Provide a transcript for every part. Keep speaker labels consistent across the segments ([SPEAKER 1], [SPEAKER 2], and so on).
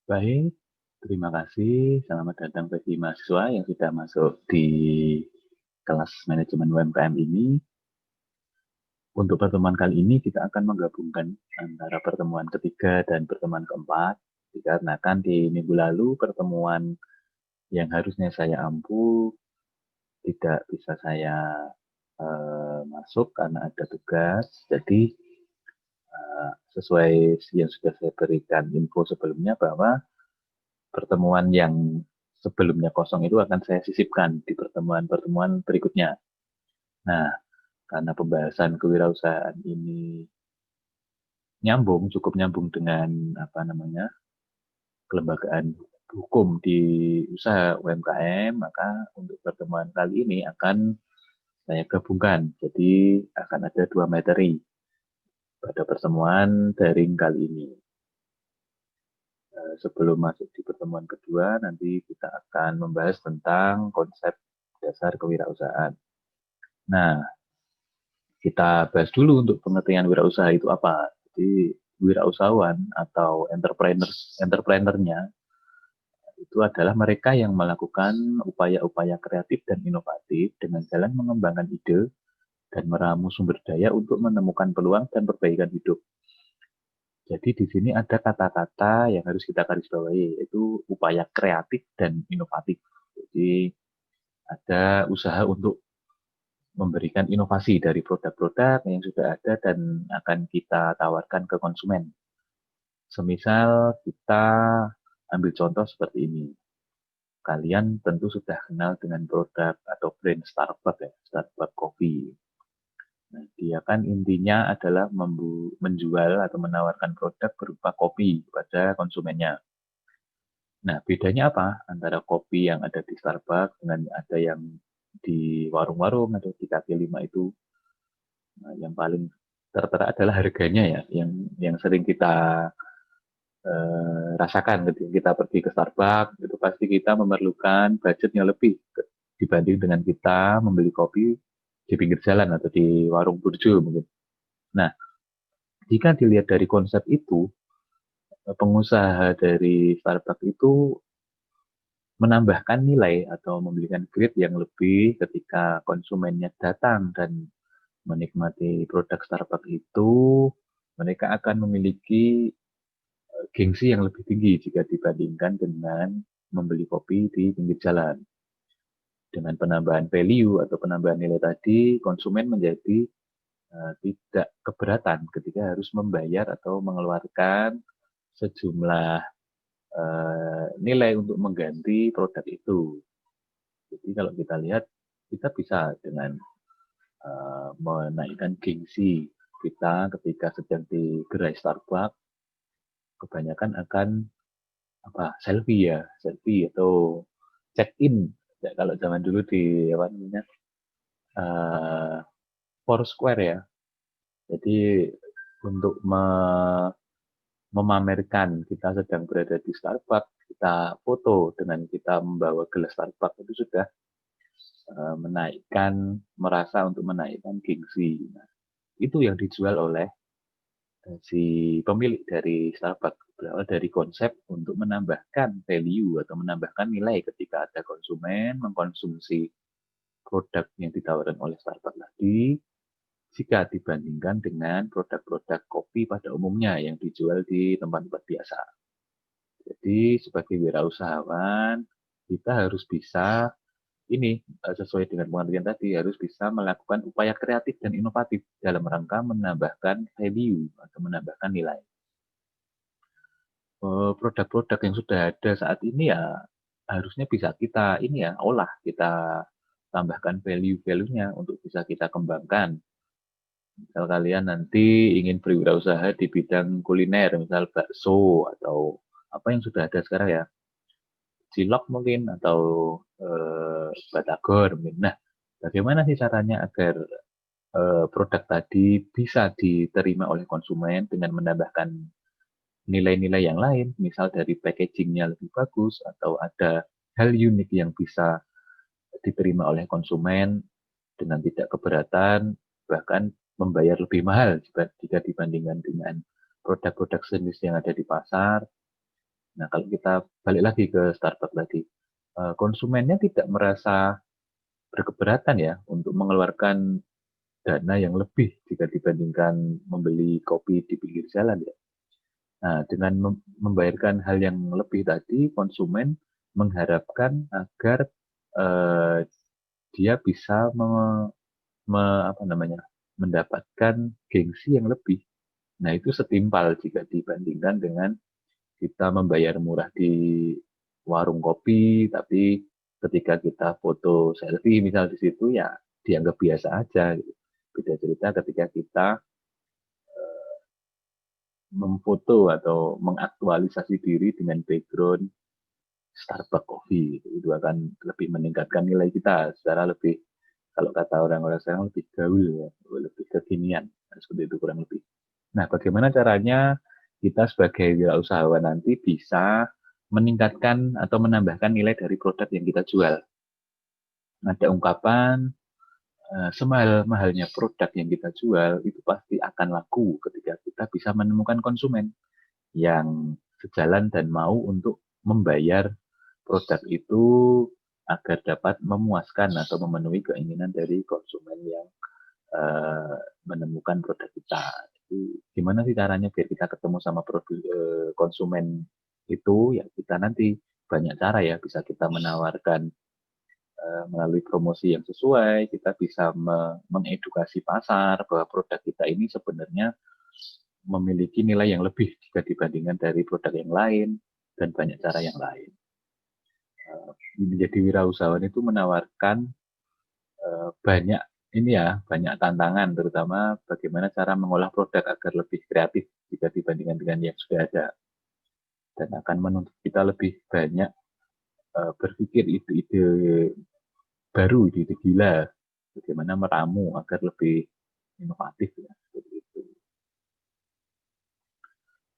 [SPEAKER 1] Baik, terima kasih. Selamat datang bagi mahasiswa yang sudah masuk di kelas manajemen UMKM ini. Untuk pertemuan kali ini kita akan menggabungkan antara pertemuan ketiga dan pertemuan keempat. Dikarenakan di minggu lalu pertemuan yang harusnya saya ampu tidak bisa saya masuk karena ada tugas. Jadi sesuai yang sudah saya berikan info sebelumnya bahwa pertemuan yang sebelumnya kosong itu akan saya sisipkan di pertemuan-pertemuan berikutnya. Nah, karena pembahasan kewirausahaan ini cukup nyambung dengan apa namanya kelembagaan hukum di usaha UMKM, maka untuk pertemuan kali ini akan saya gabungkan. Jadi akan ada dua materi pada pertemuan daring kali ini. Sebelum masuk di pertemuan kedua, nanti kita akan membahas tentang konsep dasar kewirausahaan. Nah, kita bahas dulu untuk pengertian wirausaha itu apa. Jadi wirausahawan atau entrepreneurnya itu adalah mereka yang melakukan upaya-upaya kreatif dan inovatif dengan jalan mengembangkan ide dan meramu sumber daya untuk menemukan peluang dan perbaikan hidup. Jadi di sini ada kata-kata yang harus kita garis bawahi, yaitu upaya kreatif dan inovatif. Jadi ada usaha untuk memberikan inovasi dari produk-produk yang sudah ada dan akan kita tawarkan ke konsumen. Semisal kita ambil contoh seperti ini. Kalian tentu sudah kenal dengan produk atau brand Starbucks ya, Starbucks Coffee. Nah, dia kan intinya adalah menjual atau menawarkan produk berupa kopi kepada konsumennya. Nah, bedanya apa antara kopi yang ada di Starbucks dengan ada yang di warung-warung atau di kaki lima itu? Nah, yang paling tertera adalah harganya ya, yang sering kita rasakan ketika kita pergi ke Starbucks, itu pasti kita memerlukan budget yang lebih dibanding dengan kita membeli kopi di pinggir jalan atau di warung burjo mungkin. Nah, jika dilihat dari konsep itu, pengusaha dari Starbucks itu menambahkan nilai atau memberikan grade yang lebih ketika konsumennya datang dan menikmati produk Starbucks itu, mereka akan memiliki gengsi yang lebih tinggi jika dibandingkan dengan membeli kopi di pinggir jalan. Dengan penambahan value atau penambahan nilai tadi, konsumen menjadi tidak keberatan ketika harus membayar atau mengeluarkan sejumlah nilai untuk mengganti produk itu. Jadi kalau kita lihat, kita bisa dengan menaikkan gengsi kita ketika sedang di gerai Starbucks, kebanyakan akan selfie atau check in. Ya, kalau zaman dulu di apa namanya uh, Foursquare ya. Jadi untuk memamerkan kita sedang berada di Starbucks, kita foto dengan kita membawa gelas Starbucks itu sudah merasa untuk menaikkan gengsi. Nah, itu yang dijual oleh si pemilik dari Starbucks berawal dari konsep untuk menambahkan value atau menambahkan nilai ketika ada konsumen mengkonsumsi produk yang ditawarkan oleh Starbucks tadi jika dibandingkan dengan produk-produk kopi pada umumnya yang dijual di tempat-tempat biasa. Jadi sebagai wirausahawan kita harus bisa sesuai dengan pengertian tadi harus bisa melakukan upaya kreatif dan inovatif dalam rangka menambahkan value atau menambahkan nilai. Produk-produk yang sudah ada saat ini ya harusnya bisa kita olah, kita tambahkan value-value-nya untuk bisa kita kembangkan. Misal kalian nanti ingin berwirausaha di bidang kuliner, misal bakso atau apa yang sudah ada sekarang ya, cilok mungkin atau batagor mungkin. Nah, bagaimana sih caranya agar produk tadi bisa diterima oleh konsumen dengan menambahkan nilai-nilai yang lain, misal dari packagingnya lebih bagus atau ada hal unik yang bisa diterima oleh konsumen dengan tidak keberatan, bahkan membayar lebih mahal jika dibandingkan dengan produk-produk sejenis yang ada di pasar. Nah, kalau kita balik lagi ke Starbucks tadi, konsumennya tidak merasa berkeberatan ya untuk mengeluarkan dana yang lebih jika dibandingkan membeli kopi di pinggir jalan ya. Nah, dengan membayarkan hal yang lebih tadi, konsumen mengharapkan agar eh, dia bisa apa namanya, mendapatkan gengsi yang lebih. Nah, itu setimpal jika dibandingkan dengan kita membayar murah di warung kopi, tapi ketika kita foto selfie misal di situ ya dianggap biasa aja. Gitu. Beda cerita ketika kita memfoto atau mengaktualisasi diri dengan background Starbucks Coffee. Itu akan lebih meningkatkan nilai kita secara lebih, kalau kata orang-orang sekarang, lebih gaul ya, lebih kekinian. Seperti itu kurang lebih. Nah, bagaimana caranya kita sebagai wirausahawan nanti bisa meningkatkan atau menambahkan nilai dari produk yang kita jual? Ada ungkapan, semahal-mahalnya produk yang kita jual itu pasti akan laku ketika kita bisa menemukan konsumen yang sejalan dan mau untuk membayar produk itu agar dapat memuaskan atau memenuhi keinginan dari konsumen yang menemukan produk kita. Jadi gimana sih caranya biar kita ketemu sama konsumen itu? Ya kita nanti banyak cara ya, bisa kita menawarkan melalui promosi yang sesuai, kita bisa mengedukasi pasar bahwa produk kita ini sebenarnya memiliki nilai yang lebih jika dibandingkan dari produk yang lain, dan banyak cara yang lain. Menjadi wirausahawan itu menawarkan banyak ini ya, banyak tantangan, terutama bagaimana cara mengolah produk agar lebih kreatif jika dibandingkan dengan yang sudah ada, dan akan menuntut kita lebih banyak berpikir ide-ide baru, ide-ide gila, bagaimana meramu agar lebih inovatif ya, seperti itu.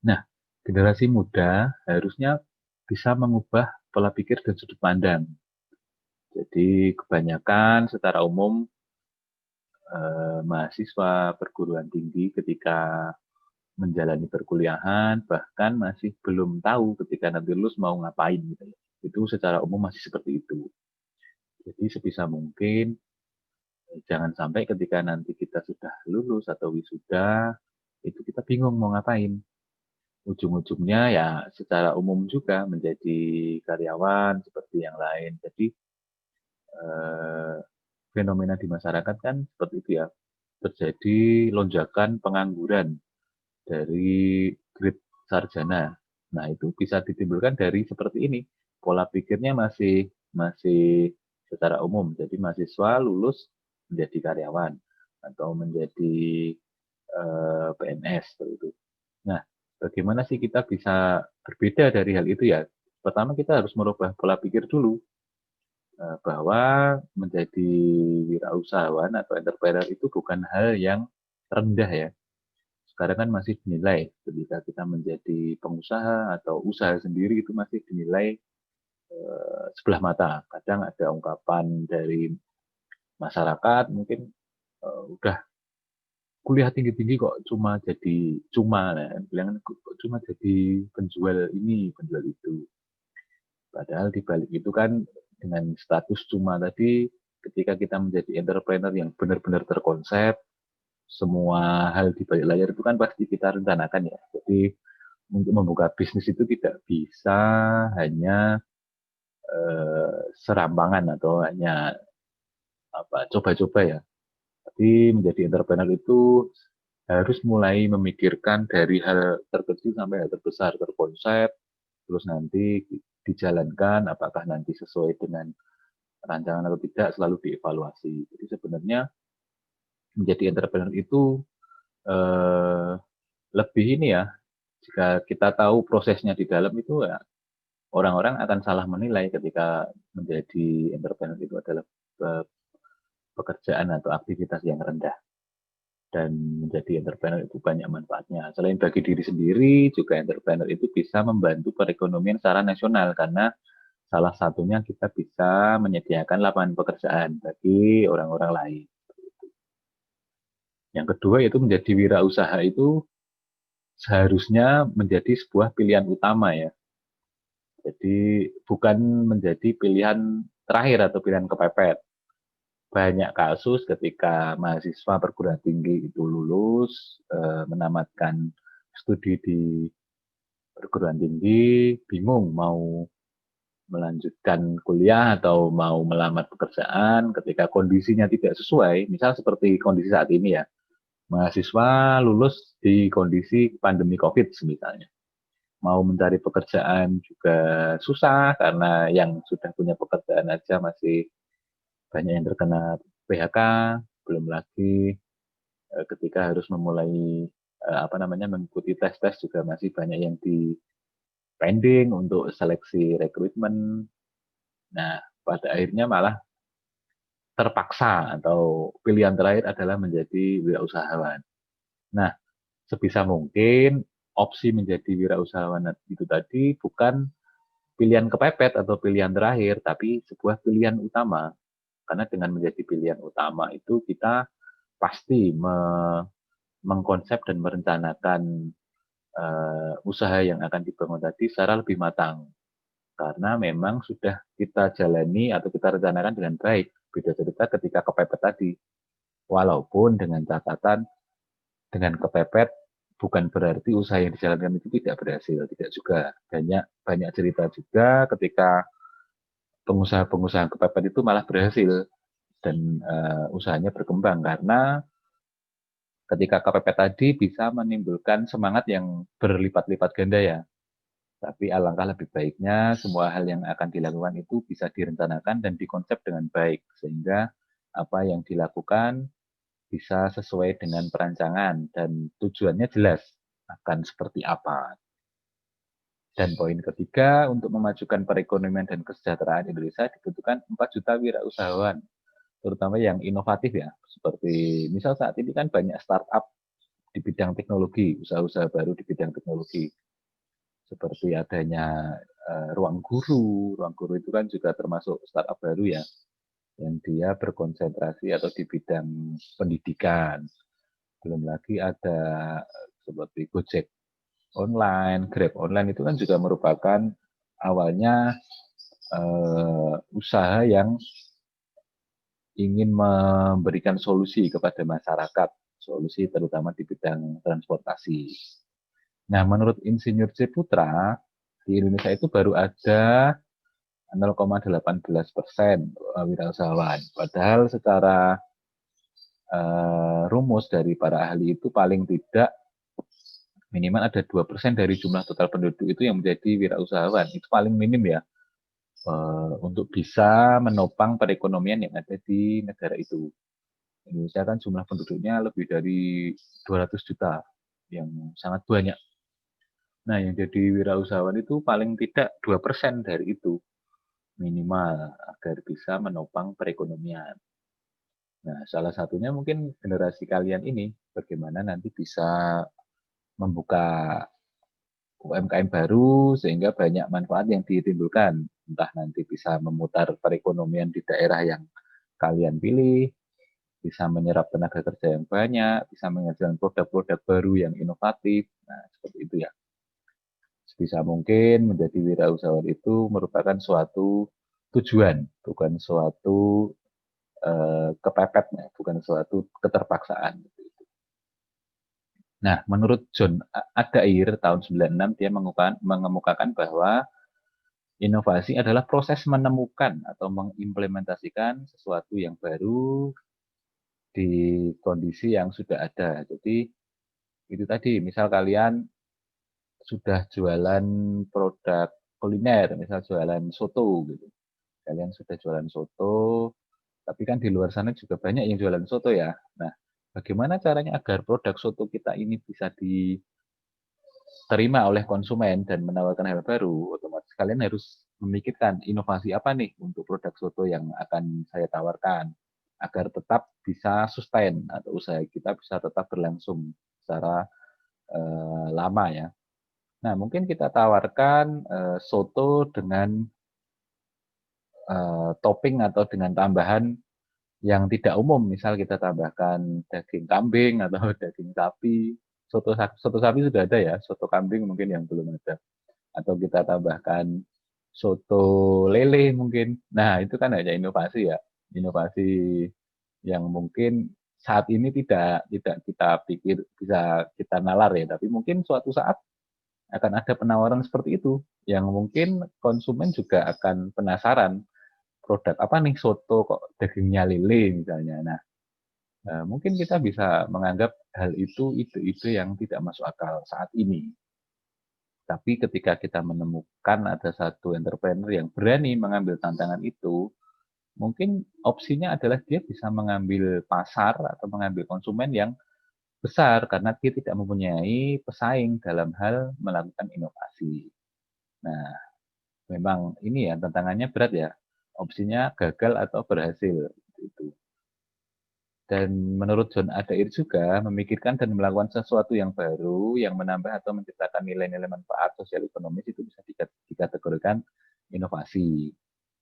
[SPEAKER 1] Nah, generasi muda harusnya bisa mengubah pola pikir dan sudut pandang. Jadi kebanyakan secara umum mahasiswa perguruan tinggi ketika menjalani perkuliahan bahkan masih belum tahu ketika nanti lulus mau ngapain gitu ya. Itu secara umum masih seperti itu. Jadi sebisa mungkin jangan sampai ketika nanti kita sudah lulus atau wisuda itu kita bingung mau ngapain. Ujung-ujungnya ya secara umum juga menjadi karyawan seperti yang lain. Jadi eh, fenomena di masyarakat kan seperti itu ya, terjadi lonjakan pengangguran dari grade sarjana. Nah, itu bisa ditimbulkan dari seperti ini. Pola pikirnya masih masih secara umum. Jadi mahasiswa lulus menjadi karyawan atau menjadi PNS seperti itu. Nah, bagaimana sih kita bisa berbeda dari hal itu ya? Pertama kita harus merubah pola pikir dulu bahwa menjadi wirausahawan atau entrepreneur itu bukan hal yang rendah ya. Sekarang kan masih dinilai ketika kita menjadi pengusaha atau usaha sendiri itu masih dinilai sebelah mata. Kadang ada ungkapan dari masyarakat mungkin udah kuliah tinggi-tinggi kok cuma nah, bilang kok cuma jadi penjual ini, penjual itu. Padahal di balik itu kan dengan status cuma tadi ketika kita menjadi entrepreneur yang benar-benar terkonsep, semua hal di balik layar itu kan pasti kita rencanakan ya. Jadi untuk membuka bisnis itu tidak bisa hanya serampangan atau hanya apa coba-coba ya. Tapi menjadi entrepreneur itu harus mulai memikirkan dari hal terkecil sampai hal terbesar, terkonsep, terus nanti dijalankan apakah nanti sesuai dengan rancangan atau tidak, selalu dievaluasi. Jadi sebenarnya menjadi entrepreneur itu eh, lebih ini ya, jika kita tahu prosesnya di dalam itu ya orang-orang akan salah menilai ketika menjadi entrepreneur itu adalah pekerjaan atau aktivitas yang rendah. Dan menjadi entrepreneur itu banyak manfaatnya. Selain bagi diri sendiri, juga entrepreneur itu bisa membantu perekonomian secara nasional karena salah satunya kita bisa menyediakan lapangan pekerjaan bagi orang-orang lain. Yang kedua yaitu menjadi wirausaha itu seharusnya menjadi sebuah pilihan utama ya. Jadi bukan menjadi pilihan terakhir atau pilihan kepepet. Banyak kasus ketika mahasiswa perguruan tinggi itu lulus, menamatkan studi di perguruan tinggi, bingung mau melanjutkan kuliah atau mau melamar pekerjaan ketika kondisinya tidak sesuai, misal seperti kondisi saat ini ya, mahasiswa lulus di kondisi pandemi COVID misalnya. Mau mencari pekerjaan juga susah karena yang sudah punya pekerjaan aja masih banyak yang terkena PHK, belum lagi ketika harus memulai mengikuti tes-tes juga masih banyak yang di pending untuk seleksi rekrutmen. Nah, pada akhirnya malah terpaksa atau pilihan terakhir adalah menjadi wirausahawan. Nah, sebisa mungkin opsi menjadi wirausahawan itu tadi bukan pilihan kepepet atau pilihan terakhir, tapi sebuah pilihan utama. Karena dengan menjadi pilihan utama itu kita pasti mengkonsep dan merencanakan usaha yang akan dibangun tadi secara lebih matang. Karena memang sudah kita jalani atau kita rencanakan dengan baik. Beda cerita ketika kepepet tadi. Walaupun dengan catatan, dengan kepepet bukan berarti usaha yang dijalankan itu tidak berhasil. Tidak juga. Banyak cerita juga ketika pengusaha-pengusaha kepepet itu malah berhasil dan usahanya berkembang karena ketika kepepet tadi bisa menimbulkan semangat yang berlipat-lipat ganda ya. Tapi alangkah lebih baiknya semua hal yang akan dilakukan itu bisa direncanakan dan dikonsep dengan baik sehingga apa yang dilakukan bisa sesuai dengan perancangan dan tujuannya jelas akan seperti apa. Dan poin ketiga, untuk memajukan perekonomian dan kesejahteraan Indonesia dibutuhkan 4 juta wirausahawan, terutama yang inovatif ya. Seperti misal saat ini kan banyak startup di bidang teknologi, usaha-usaha baru di bidang teknologi. Seperti adanya ruang guru. Ruang guru itu kan juga termasuk startup baru ya, yang dia berkonsentrasi atau di bidang pendidikan. Belum lagi ada seperti Gojek online, Grab online itu kan juga merupakan awalnya usaha yang ingin memberikan solusi kepada masyarakat, solusi terutama di bidang transportasi. Nah, menurut Insinyur C. Putra, di Indonesia itu baru ada 0,18% wirausahawan. Padahal secara rumus dari para ahli itu paling tidak minimal ada 2% dari jumlah total penduduk itu yang menjadi wirausahawan. Itu paling minim ya untuk bisa menopang perekonomian yang ada di negara itu. Indonesia kan jumlah penduduknya lebih dari 200 juta, yang sangat banyak. Nah, yang jadi wirausahawan itu paling tidak 2% dari itu minimal agar bisa menopang perekonomian. Nah, salah satunya mungkin generasi kalian ini bagaimana nanti bisa membuka UMKM baru sehingga banyak manfaat yang ditimbulkan. Entah nanti bisa memutar perekonomian di daerah yang kalian pilih, bisa menyerap tenaga kerja yang banyak, bisa menghasilkan produk-produk baru yang inovatif. Nah, seperti itu ya. Sebisa mungkin menjadi wirausahawan itu merupakan suatu tujuan, bukan suatu kepepetnya, bukan suatu keterpaksaan. Nah, menurut John Adair tahun 96 dia mengemukakan bahwa inovasi adalah proses menemukan atau mengimplementasikan sesuatu yang baru di kondisi yang sudah ada. Jadi itu tadi, misal kalian sudah jualan produk kuliner, misal jualan soto gitu. Kalian sudah jualan soto, tapi kan di luar sana juga banyak yang jualan soto ya. Nah, bagaimana caranya agar produk soto kita ini bisa diterima oleh konsumen dan menawarkan hal baru? Otomatis kalian harus memikirkan inovasi apa nih untuk produk soto yang akan saya tawarkan agar tetap bisa sustain atau usaha kita bisa tetap berlangsung secara lama ya. Nah, mungkin kita tawarkan soto dengan topping atau dengan tambahan yang tidak umum. Misal kita tambahkan daging kambing atau daging sapi. Soto sapi sudah ada ya, soto kambing mungkin yang belum ada. Atau kita tambahkan soto lele mungkin. Nah, itu kan hanya inovasi ya. Inovasi yang mungkin saat ini tidak kita pikir bisa kita nalar ya, tapi mungkin suatu saat akan ada penawaran seperti itu yang mungkin konsumen juga akan penasaran produk apa nih soto kok dagingnya lele misalnya. Nah, mungkin kita bisa menganggap hal itu ide-ide yang tidak masuk akal saat ini. Tapi ketika kita menemukan ada satu entrepreneur yang berani mengambil tantangan itu, mungkin opsinya adalah dia bisa mengambil pasar atau mengambil konsumen yang besar karena dia tidak mempunyai pesaing dalam hal melakukan inovasi. Nah, memang ini ya tantangannya berat ya. Opsinya gagal atau berhasil itu. Dan menurut John Adair juga, memikirkan dan melakukan sesuatu yang baru, yang menambah atau menciptakan nilai-nilai manfaat sosial ekonomis itu bisa dikategorikan inovasi.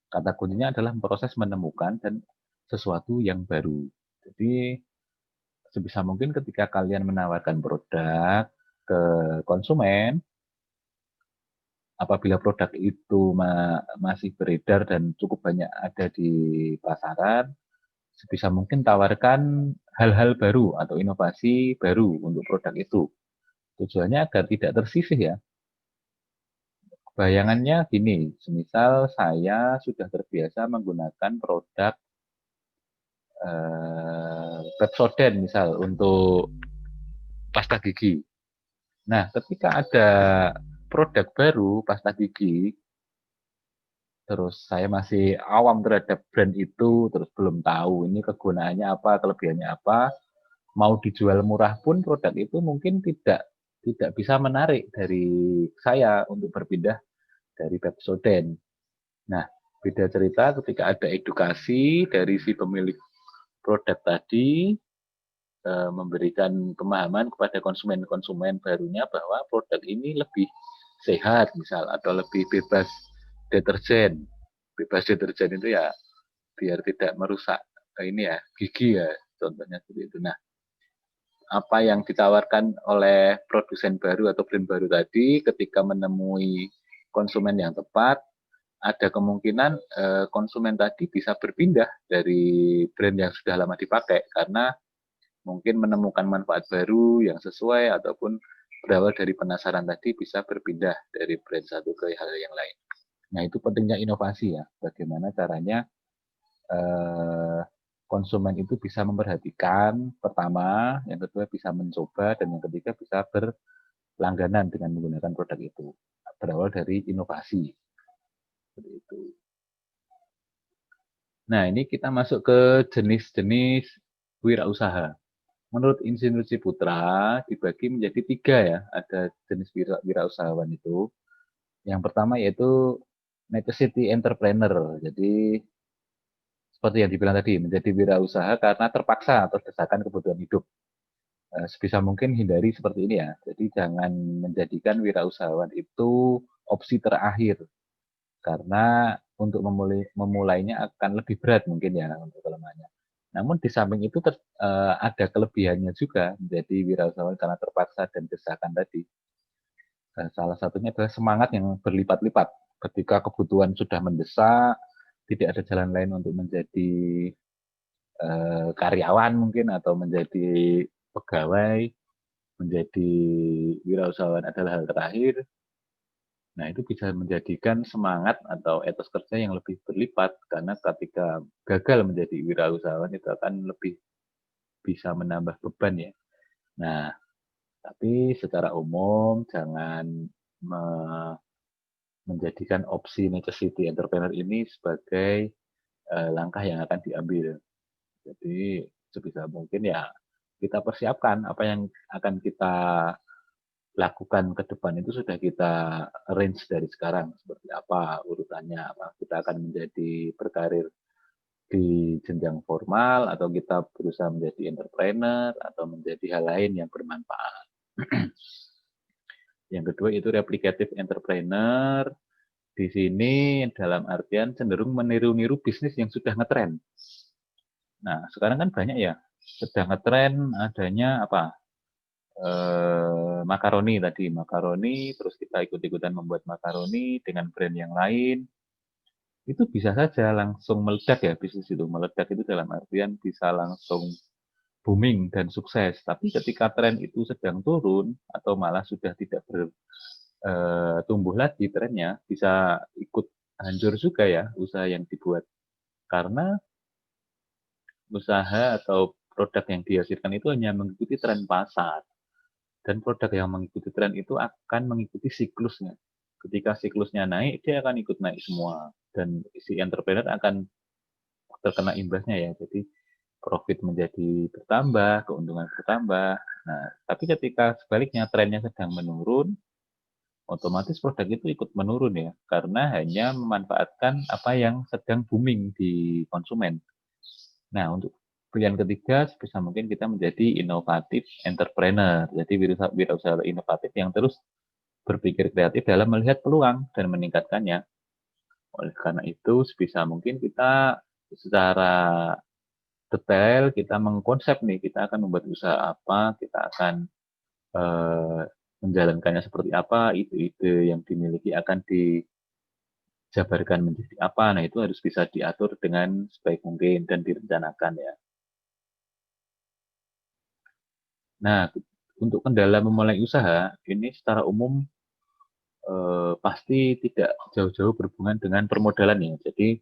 [SPEAKER 1] Kata kuncinya adalah proses menemukan dan sesuatu yang baru. Jadi, sebisa mungkin ketika kalian menawarkan produk ke konsumen, apabila produk itu masih beredar dan cukup banyak ada di pasaran, sebisa mungkin tawarkan hal-hal baru atau inovasi baru untuk produk itu. Tujuannya agar tidak tersisih ya. Bayangannya gini, semisal saya sudah terbiasa menggunakan produk Pepsodent misal untuk pasta gigi. Nah, ketika ada produk baru pasta gigi, terus saya masih awam terhadap brand itu, terus belum tahu ini kegunaannya apa, kelebihannya apa, mau dijual murah pun produk itu mungkin tidak bisa menarik dari saya untuk berpindah dari Pepsodent. Nah, beda cerita ketika ada edukasi dari si pemilik produk tadi memberikan pemahaman kepada konsumen-konsumen barunya bahwa produk ini lebih sehat misal atau lebih bebas deterjen. Bebas deterjen itu ya biar tidak merusak ini ya gigi ya contohnya seperti itu. Nah, apa yang ditawarkan oleh produsen baru atau brand baru tadi ketika menemui konsumen yang tepat, ada kemungkinan konsumen tadi bisa berpindah dari brand yang sudah lama dipakai karena mungkin menemukan manfaat baru yang sesuai ataupun berawal dari penasaran tadi bisa berpindah dari brand satu ke hal yang lain. Nah, itu pentingnya inovasi ya. Bagaimana caranya konsumen itu bisa memperhatikan pertama, yang kedua bisa mencoba, dan yang ketiga bisa berlangganan dengan menggunakan produk itu. Berawal dari inovasi. Seperti itu. Nah, ini kita masuk ke jenis-jenis wirausaha. Menurut Insinyur Ciputra, dibagi menjadi 3 ya. Ada jenis wirausahawan itu. Yang pertama yaitu necessity entrepreneur. Jadi, seperti yang dibilang tadi, menjadi wirausaha karena terpaksa atau desakan kebutuhan hidup. Sebisa mungkin hindari seperti ini ya. Jadi jangan menjadikan wirausahawan itu opsi terakhir. Karena untuk memulainya akan lebih berat mungkin ya untuk kelemahannya. Namun di samping itu ada kelebihannya juga menjadi wirausahawan karena terpaksa dan desakan tadi. Salah satunya adalah semangat yang berlipat-lipat. Ketika kebutuhan sudah mendesak, tidak ada jalan lain untuk menjadi karyawan mungkin atau menjadi pegawai, menjadi wirausahawan adalah hal terakhir. Nah, itu bisa menjadikan semangat atau etos kerja yang lebih berlipat karena ketika gagal menjadi wirausahawan itu akan lebih bisa menambah beban ya. Nah, tapi secara umum jangan menjadikan opsi necessity entrepreneur ini sebagai langkah yang akan diambil. Jadi sebisa mungkin ya kita persiapkan apa yang akan kita lakukan ke depan itu sudah kita arrange dari sekarang seperti apa urutannya, apa kita akan menjadi berkarir di jenjang formal atau kita berusaha menjadi entrepreneur atau menjadi hal lain yang bermanfaat. Yang kedua itu replicative entrepreneur. Di sini dalam artian cenderung meniru-niru bisnis yang sudah ngetren. Nah, sekarang kan banyak ya, sedang ngetren adanya apa? Makaroni tadi, makaroni, terus kita ikut-ikutan membuat makaroni dengan brand yang lain. itu bisa saja langsung meledak ya bisnis itu. Meledak itu dalam artian bisa langsung booming dan sukses. Tapi ketika tren itu sedang turun atau malah sudah tidak tumbuh lagi trennya, bisa ikut hancur juga ya usaha yang dibuat. Karena usaha atau produk yang dihasilkan itu hanya mengikuti tren pasar. Dan produk yang mengikuti tren itu akan mengikuti siklusnya. Ketika siklusnya naik, dia akan ikut naik semua. Dan si entrepreneur akan terkena imbasnya ya. Jadi profit menjadi bertambah, keuntungan bertambah. Nah, tapi ketika sebaliknya trennya sedang menurun, otomatis produk itu ikut menurun ya, karena hanya memanfaatkan apa yang sedang booming di konsumen. Nah, untuk pilihan ketiga, sebisa mungkin kita menjadi inovatif entrepreneur. Jadi wirausaha inovatif yang terus berpikir kreatif dalam melihat peluang dan meningkatkannya. Oleh karena itu, sebisa mungkin kita secara detail kita mengkonsep nih, kita akan membuat usaha apa, kita akan eh, menjalankannya seperti apa, ide-ide yang dimiliki akan dijabarkan menjadi apa. Nah, itu harus bisa diatur dengan sebaik mungkin dan direncanakan ya. Nah, untuk kendala memulai usaha, ini secara umum pasti tidak jauh-jauh berhubungan dengan permodalan ya. Jadi,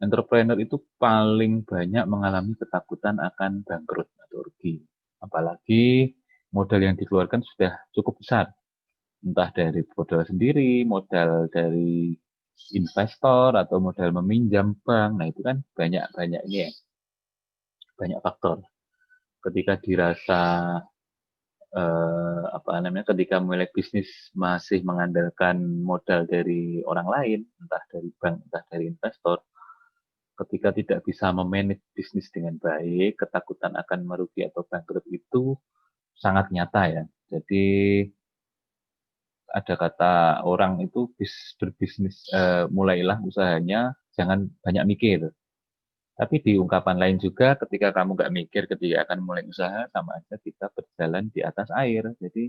[SPEAKER 1] entrepreneur itu paling banyak mengalami ketakutan akan bangkrut atau rugi. Apalagi modal yang dikeluarkan sudah cukup besar. Entah dari modal sendiri, modal dari investor, atau modal meminjam bank. Nah, itu kan banyak-banyak ini ya, banyak faktor. Ketika dirasa apa namanya, ketika mulai bisnis masih mengandalkan modal dari orang lain, entah dari bank, entah dari investor, ketika tidak bisa memanage bisnis dengan baik, ketakutan akan merugi atau bangkrut itu sangat nyata ya. Jadi ada kata orang itu berbisnis, mulailah usahanya, jangan banyak mikir. Tapi di ungkapan lain juga, ketika kamu nggak mikir ketika akan mulai usaha, sama aja kita berjalan di atas air. Jadi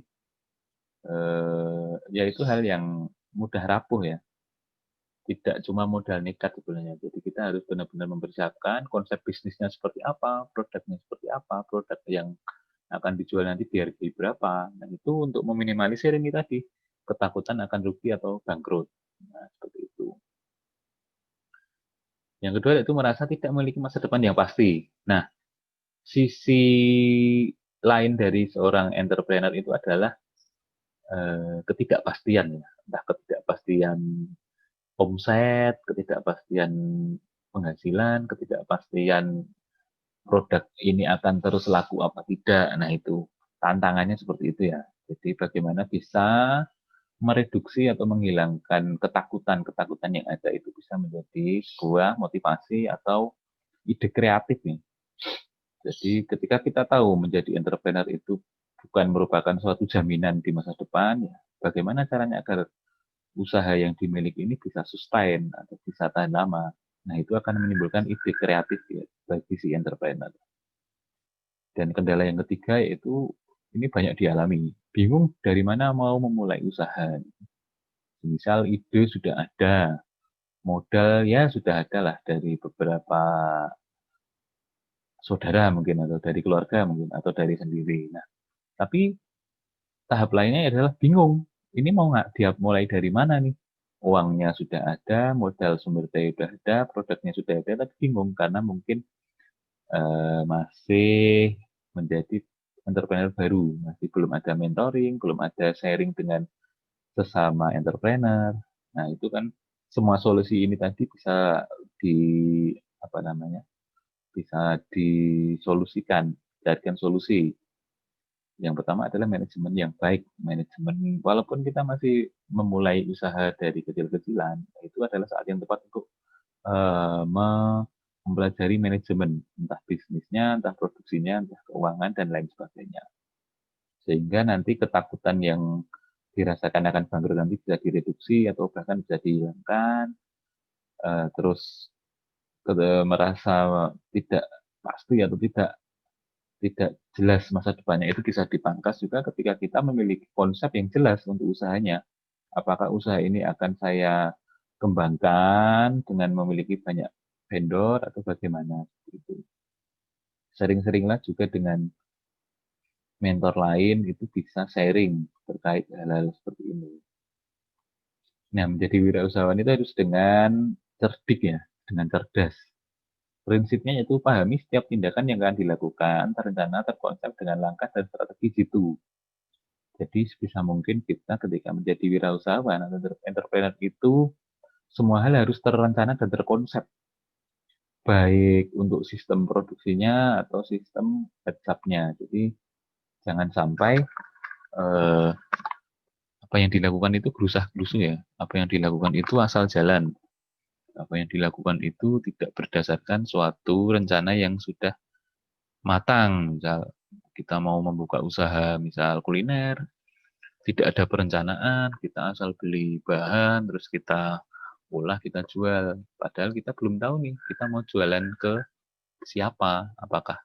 [SPEAKER 1] ya itu hal yang mudah rapuh ya. Tidak cuma modal nekat sebenarnya. Jadi kita harus benar-benar mempersiapkan konsep bisnisnya seperti apa, produknya seperti apa, produk yang akan dijual nanti di harga berapa. Nah, itu untuk meminimalisir ini tadi, ketakutan akan rugi atau bangkrut. Nah, seperti itu. Yang kedua itu merasa tidak memiliki masa depan yang pasti. Nah, sisi lain dari seorang entrepreneur itu adalah ketidakpastian ya. Entah ketidakpastian omset, ketidakpastian penghasilan, ketidakpastian produk ini akan terus laku apa tidak. Nah, itu tantangannya seperti itu ya. Jadi bagaimana bisa mereduksi atau menghilangkan ketakutan-ketakutan yang ada itu bisa menjadi sebuah motivasi atau ide kreatif nih. Jadi ketika kita tahu menjadi entrepreneur itu bukan merupakan suatu jaminan di masa depan, ya bagaimana caranya agar usaha yang dimiliki ini bisa sustain atau bisa tahan lama. Nah, itu akan menimbulkan ide kreatif ya bagi si entrepreneur. Dan kendala yang ketiga yaitu ini banyak dialami. Bingung dari mana mau memulai usaha. Misal ide sudah ada, modal ya sudah ada lah dari beberapa saudara mungkin, atau dari keluarga mungkin, atau dari sendiri. Nah, tapi tahap lainnya adalah bingung. Ini mau nggak dia mulai dari mana nih? Uangnya sudah ada, modal sumber daya sudah ada, produknya sudah ada, tapi bingung karena mungkin masih menjadi entrepreneur baru, masih belum ada mentoring, belum ada sharing dengan sesama entrepreneur. Nah, itu kan semua solusi ini tadi bisa di apa namanya? Bisa disolusikan, carikan solusi. Yang pertama adalah manajemen yang baik. Manajemen, walaupun kita masih memulai usaha dari kecil-kecilan, itu adalah saat yang tepat untuk mempelajari manajemen, entah bisnisnya, entah produksinya, entah keuangan, dan lain sebagainya. Sehingga nanti ketakutan yang dirasakan akan bangkrut nanti bisa direduksi atau bahkan bisa dihilangkan. Terus merasa tidak pasti atau tidak jelas masa depannya itu bisa dipangkas juga ketika kita memiliki konsep yang jelas untuk usahanya. Apakah usaha ini akan saya kembangkan dengan memiliki banyak vendor atau bagaimana itu. Sering-seringlah juga dengan mentor lain itu bisa sharing terkait hal-hal seperti ini. Nah, menjadi wirausahawan itu harus dengan cerdik ya, dengan cerdas. Prinsipnya yaitu pahami setiap tindakan yang akan dilakukan, terencana, terkonsep dengan langkah dan strategi jitu. Jadi sebisa mungkin kita ketika menjadi wirausahawan atau entrepreneur itu semua hal harus terencana dan terkonsep. Baik untuk sistem produksinya atau sistem heads up-nya. Jadi jangan sampai eh, apa yang dilakukan itu gerusah-gerusu ya. Apa yang dilakukan itu asal jalan. Apa yang dilakukan itu tidak berdasarkan suatu rencana yang sudah matang. Misal kita mau membuka usaha, misal kuliner, tidak ada perencanaan, kita asal beli bahan, terus kita olah, kita jual. Padahal kita belum tahu nih, kita mau jualan ke siapa, apakah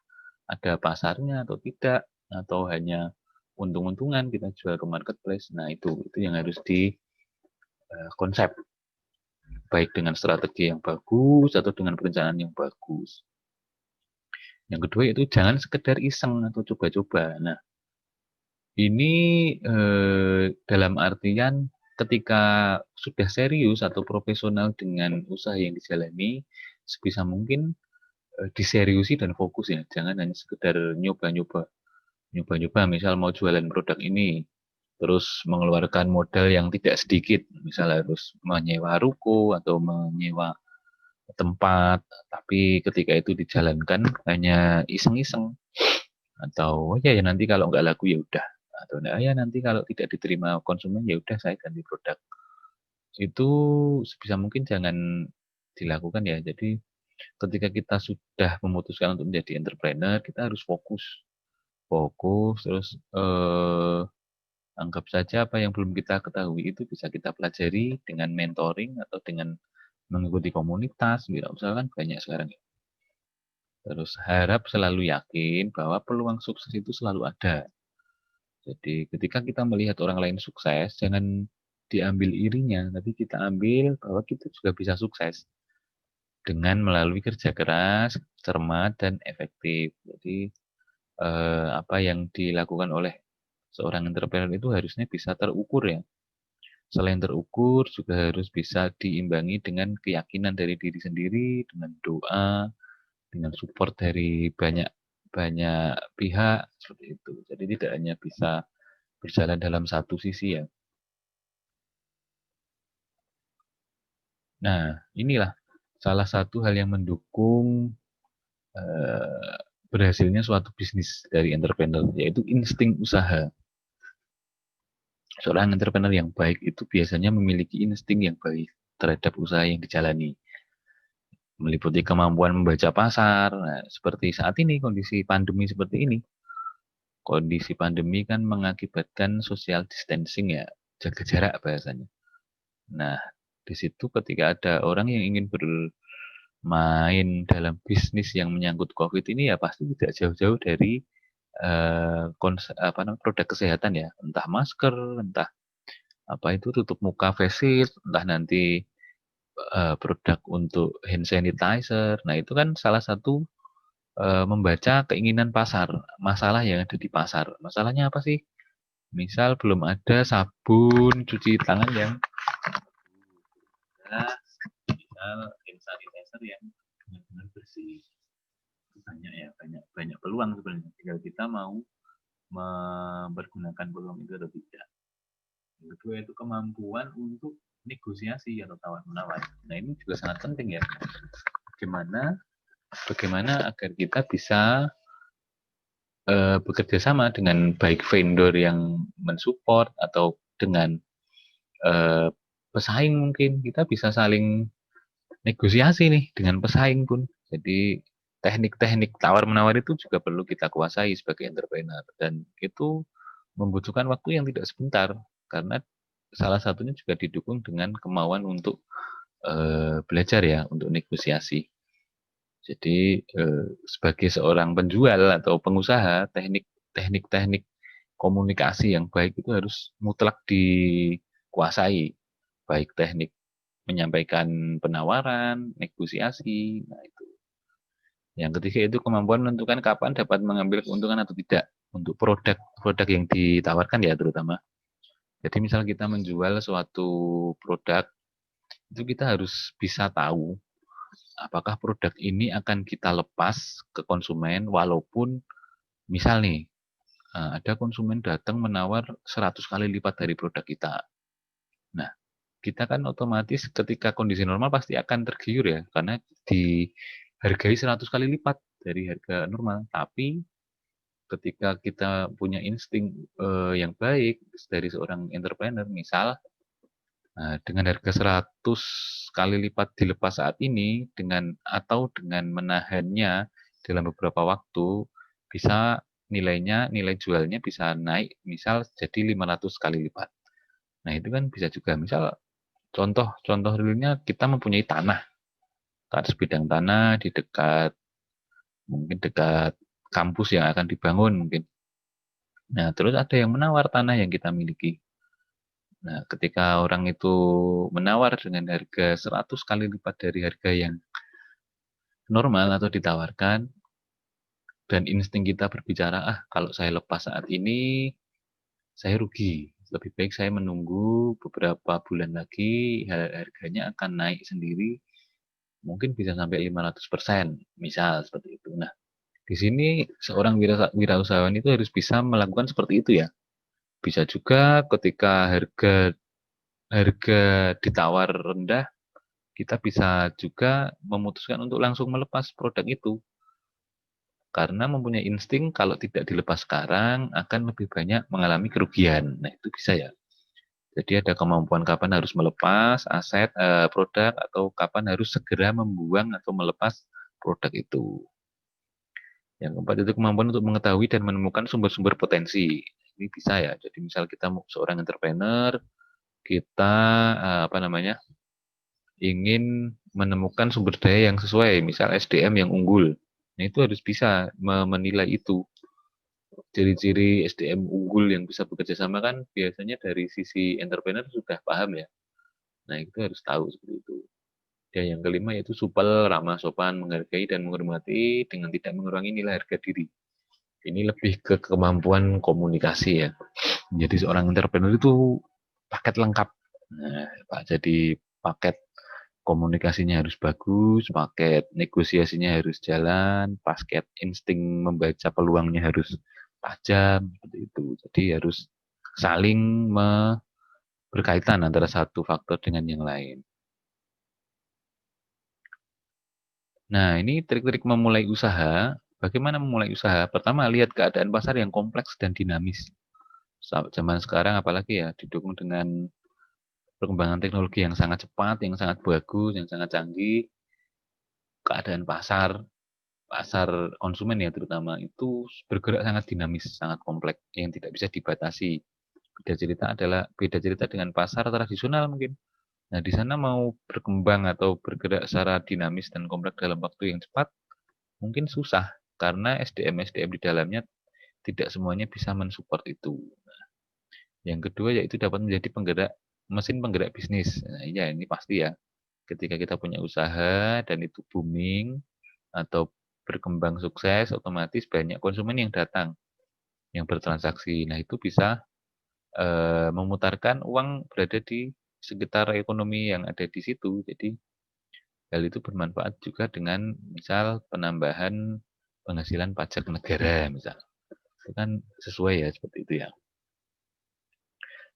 [SPEAKER 1] ada pasarnya atau tidak, atau hanya untung-untungan kita jual ke marketplace. Nah, itu yang harus di konsep, baik dengan strategi yang bagus atau dengan perencanaan yang bagus. Yang kedua itu jangan sekedar iseng atau coba-coba. Nah, ini dalam artian ketika sudah serius atau profesional dengan usaha yang dijalani, sebisa mungkin diseriusi dan fokus ya. Jangan hanya sekedar nyoba-nyoba. Nyoba-nyoba misal mau jualan produk ini, terus mengeluarkan modal yang tidak sedikit, misal harus menyewa ruko atau menyewa tempat, tapi ketika itu dijalankan hanya iseng-iseng, atau ya nanti kalau nggak laku ya udah, atau ya nanti kalau tidak diterima konsumen ya udah saya ganti produk. Itu sebisa mungkin jangan dilakukan ya. Jadi ketika kita sudah memutuskan untuk menjadi entrepreneur, kita harus fokus. Fokus, terus anggap saja apa yang belum kita ketahui itu bisa kita pelajari dengan mentoring atau dengan mengikuti komunitas. Wirausaha kan banyak sekarang ya. Terus harap selalu yakin bahwa peluang sukses itu selalu ada. Jadi ketika kita melihat orang lain sukses, jangan diambil irinya, tapi kita ambil bahwa kita juga bisa sukses dengan melalui kerja keras, cermat, dan efektif. Jadi apa yang dilakukan oleh seorang entrepreneur itu harusnya bisa terukur ya. Selain terukur, juga harus bisa diimbangi dengan keyakinan dari diri sendiri, dengan doa, dengan support dari banyak banyak pihak seperti itu. Jadi tidak hanya bisa berjalan dalam satu sisi ya. Nah, inilah salah satu hal yang mendukung berhasilnya suatu bisnis dari entrepreneur, yaitu insting usaha. Seorang entrepreneur yang baik itu biasanya memiliki insting yang baik terhadap usaha yang dijalani. Meliputi kemampuan membaca pasar. Nah, seperti saat ini, kondisi pandemi seperti ini. Kondisi pandemi kan mengakibatkan social distancing ya, jaga jarak bahasanya. Nah, di situ ketika ada orang yang ingin bermain dalam bisnis yang menyangkut COVID ini ya pasti tidak jauh-jauh dari produk kesehatan ya, entah masker, entah apa itu tutup muka face shield, entah nanti produk untuk hand sanitizer. Nah, itu kan salah satu membaca keinginan pasar, masalah yang ada di pasar. Masalahnya apa sih? Misal belum ada sabun cuci tangan yang misal hand sanitizer yang benar-benar bersih. Itu banyak ya, banyak peluang sebenarnya. Tinggal kita mau mempergunakan peluang itu atau tidak. Yang kedua itu kemampuan untuk negosiasi atau tawar-menawar. Nah, ini juga sangat penting ya. Bagaimana agar kita bisa bekerja sama dengan baik vendor yang mensupport atau dengan pesaing, mungkin kita bisa saling negosiasi nih dengan pesaing pun. Jadi teknik-teknik tawar-menawar itu juga perlu kita kuasai sebagai entrepreneur, dan itu membutuhkan waktu yang tidak sebentar karena salah satunya juga didukung dengan kemauan untuk belajar ya, untuk negosiasi. Jadi sebagai seorang penjual atau pengusaha, teknik-teknik komunikasi yang baik itu harus mutlak dikuasai, baik teknik menyampaikan penawaran, negosiasi. Nah, itu. Yang ketiga itu kemampuan menentukan kapan dapat mengambil keuntungan atau tidak untuk produk yang ditawarkan ya terutama. Jadi misal kita menjual suatu produk, itu kita harus bisa tahu apakah produk ini akan kita lepas ke konsumen walaupun misal nih ada konsumen datang menawar 100 kali lipat dari produk kita. Nah, kita kan otomatis ketika kondisi normal pasti akan tergiur ya, karena dihargai 100 kali lipat dari harga normal. Tapi ketika kita punya insting yang baik dari seorang entrepreneur, misal dengan harga 100 kali lipat dilepas saat ini atau dengan menahannya dalam beberapa waktu bisa nilai jualnya bisa naik misal jadi 500 kali lipat. Nah, itu kan bisa juga misal contoh realnya kita mempunyai tanah, sebidang tanah di dekat kampus yang akan dibangun mungkin. Nah, terus ada yang menawar tanah yang kita miliki. Nah, ketika orang itu menawar dengan harga 100 kali lipat dari harga yang normal atau ditawarkan, dan insting kita berbicara, kalau saya lepas saat ini, saya rugi. Lebih baik saya menunggu beberapa bulan lagi, harganya akan naik sendiri, mungkin bisa sampai 500%, misal seperti itu. Nah, di sini seorang wirausahawan itu harus bisa melakukan seperti itu ya. Bisa juga ketika harga ditawar rendah, kita bisa juga memutuskan untuk langsung melepas produk itu. Karena mempunyai insting kalau tidak dilepas sekarang akan lebih banyak mengalami kerugian. Nah, itu bisa ya. Jadi ada kemampuan kapan harus melepas aset produk atau kapan harus segera membuang atau melepas produk itu. Yang keempat itu kemampuan untuk mengetahui dan menemukan sumber-sumber potensi. Ini bisa ya. Jadi misal kita seorang entrepreneur, kita ingin menemukan sumber daya yang sesuai, misal SDM yang unggul. Nah, itu harus bisa menilai itu. Ciri-ciri SDM unggul yang bisa bekerja sama kan biasanya dari sisi entrepreneur sudah paham ya. Nah, itu harus tahu seperti itu. Dan yang kelima yaitu supel, ramah, sopan, menghargai dan menghormati dengan tidak mengurangi nilai harga diri. Ini lebih ke kemampuan komunikasi ya. Jadi seorang entrepreneur itu paket lengkap. Nah, jadi paket komunikasinya harus bagus, paket negosiasinya harus jalan, paket insting membaca peluangnya harus tajam, seperti itu. Jadi harus saling berkaitan antara satu faktor dengan yang lain. Nah, ini trik-trik memulai usaha. Bagaimana memulai usaha? Pertama, lihat keadaan pasar yang kompleks dan dinamis. Zaman sekarang apalagi ya, didukung dengan perkembangan teknologi yang sangat cepat, yang sangat bagus, yang sangat canggih. Keadaan pasar konsumen ya terutama itu bergerak sangat dinamis, sangat kompleks, yang tidak bisa dibatasi. Beda cerita dengan pasar tradisional mungkin. Nah, di sana mau berkembang atau bergerak secara dinamis dan kompleks dalam waktu yang cepat, mungkin susah karena SDM di dalamnya tidak semuanya bisa mensupport itu. Nah, yang kedua yaitu dapat menjadi mesin penggerak bisnis. Nah, iya ini pasti ya. Ketika kita punya usaha dan itu booming atau berkembang sukses, otomatis banyak konsumen yang datang, yang bertransaksi. Nah, itu bisa memutarkan uang berada di sekitar ekonomi yang ada di situ. Jadi hal itu bermanfaat juga dengan misal penambahan penghasilan pajak negara misal. Itu kan sesuai ya seperti itu ya.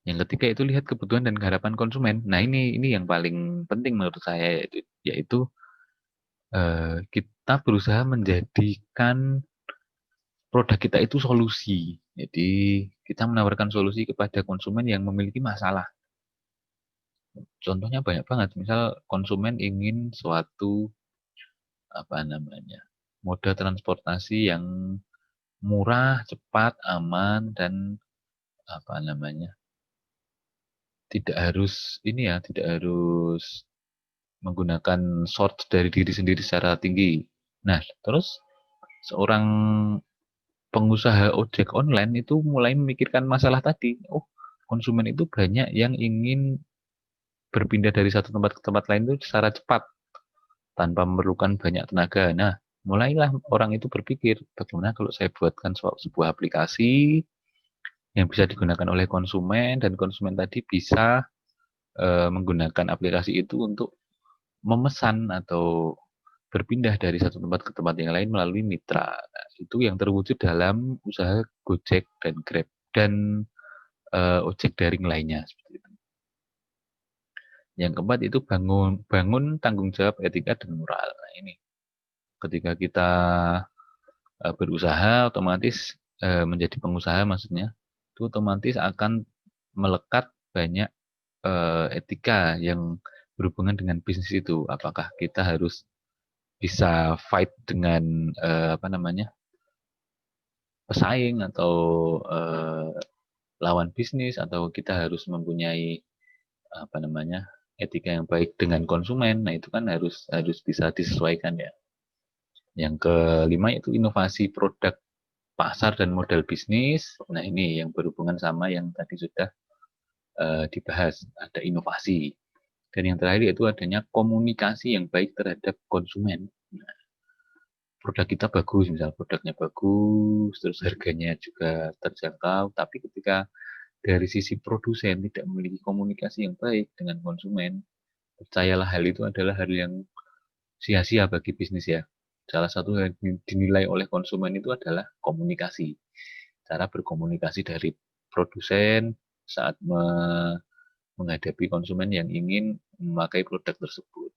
[SPEAKER 1] Yang ketiga itu lihat kebutuhan dan harapan konsumen. Nah, ini yang paling penting menurut saya yaitu kita berusaha menjadikan produk kita itu solusi. Jadi kita menawarkan solusi kepada konsumen yang memiliki masalah. Contohnya banyak banget. Misal konsumen ingin suatu moda transportasi yang murah, cepat, aman dan apa namanya tidak harus menggunakan source dari diri sendiri secara tinggi. Nah, terus seorang pengusaha ojek online itu mulai memikirkan masalah tadi. Oh, konsumen itu banyak yang ingin berpindah dari satu tempat ke tempat lain itu secara cepat tanpa memerlukan banyak tenaga. Nah, mulailah orang itu berpikir, bagaimana kalau saya buatkan sebuah aplikasi yang bisa digunakan oleh konsumen, dan konsumen tadi bisa menggunakan aplikasi itu untuk memesan atau berpindah dari satu tempat ke tempat yang lain melalui mitra. Nah, itu yang terwujud dalam usaha Gojek dan Grab dan ojek daring lainnya. Seperti itu. Yang keempat itu bangun tanggung jawab etika dan moral. Nah, ini ketika kita berusaha, otomatis menjadi pengusaha maksudnya, itu otomatis akan melekat banyak etika yang berhubungan dengan bisnis itu. Apakah kita harus bisa fight dengan pesaing atau lawan bisnis, atau kita harus mempunyai etika yang baik dengan konsumen. Nah, itu kan harus bisa disesuaikan ya. Yang kelima itu inovasi produk, pasar, dan model bisnis. Nah, ini yang berhubungan sama yang tadi sudah dibahas, ada inovasi. Dan yang terakhir itu adanya komunikasi yang baik terhadap konsumen. Nah, produk kita bagus, misal produknya bagus, terus harganya juga terjangkau, tapi ketika dari sisi produsen tidak memiliki komunikasi yang baik dengan konsumen, percayalah hal itu adalah hal yang sia-sia bagi bisnis ya. Salah satu yang dinilai oleh konsumen itu adalah komunikasi. Cara berkomunikasi dari produsen saat menghadapi konsumen yang ingin memakai produk tersebut.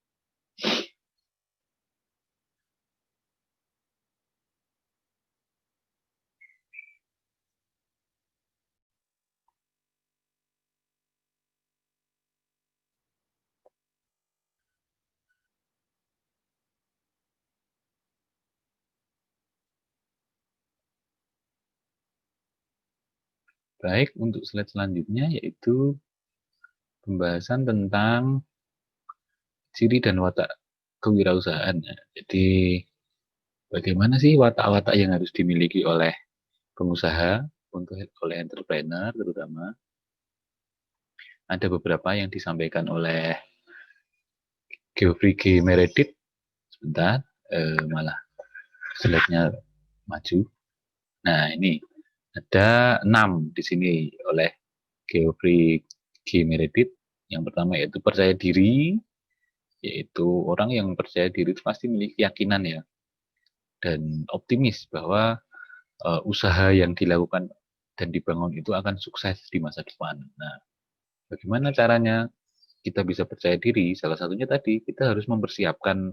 [SPEAKER 1] Baik, untuk slide selanjutnya yaitu pembahasan tentang ciri dan watak kewirausahaan. Jadi bagaimana sih watak-watak yang harus dimiliki oleh pengusaha, oleh entrepreneur terutama. Ada beberapa yang disampaikan oleh Geoffrey G. Meredith. Sebentar, malah slide-nya maju. Nah, ini ada 6 di sini oleh Geoffrey G. Meredith. Yang pertama yaitu percaya diri, yaitu orang yang percaya diri itu pasti memiliki keyakinan ya, dan optimis bahwa usaha yang dilakukan dan dibangun itu akan sukses di masa depan. Nah, bagaimana caranya kita bisa percaya diri? Salah satunya tadi, kita harus mempersiapkan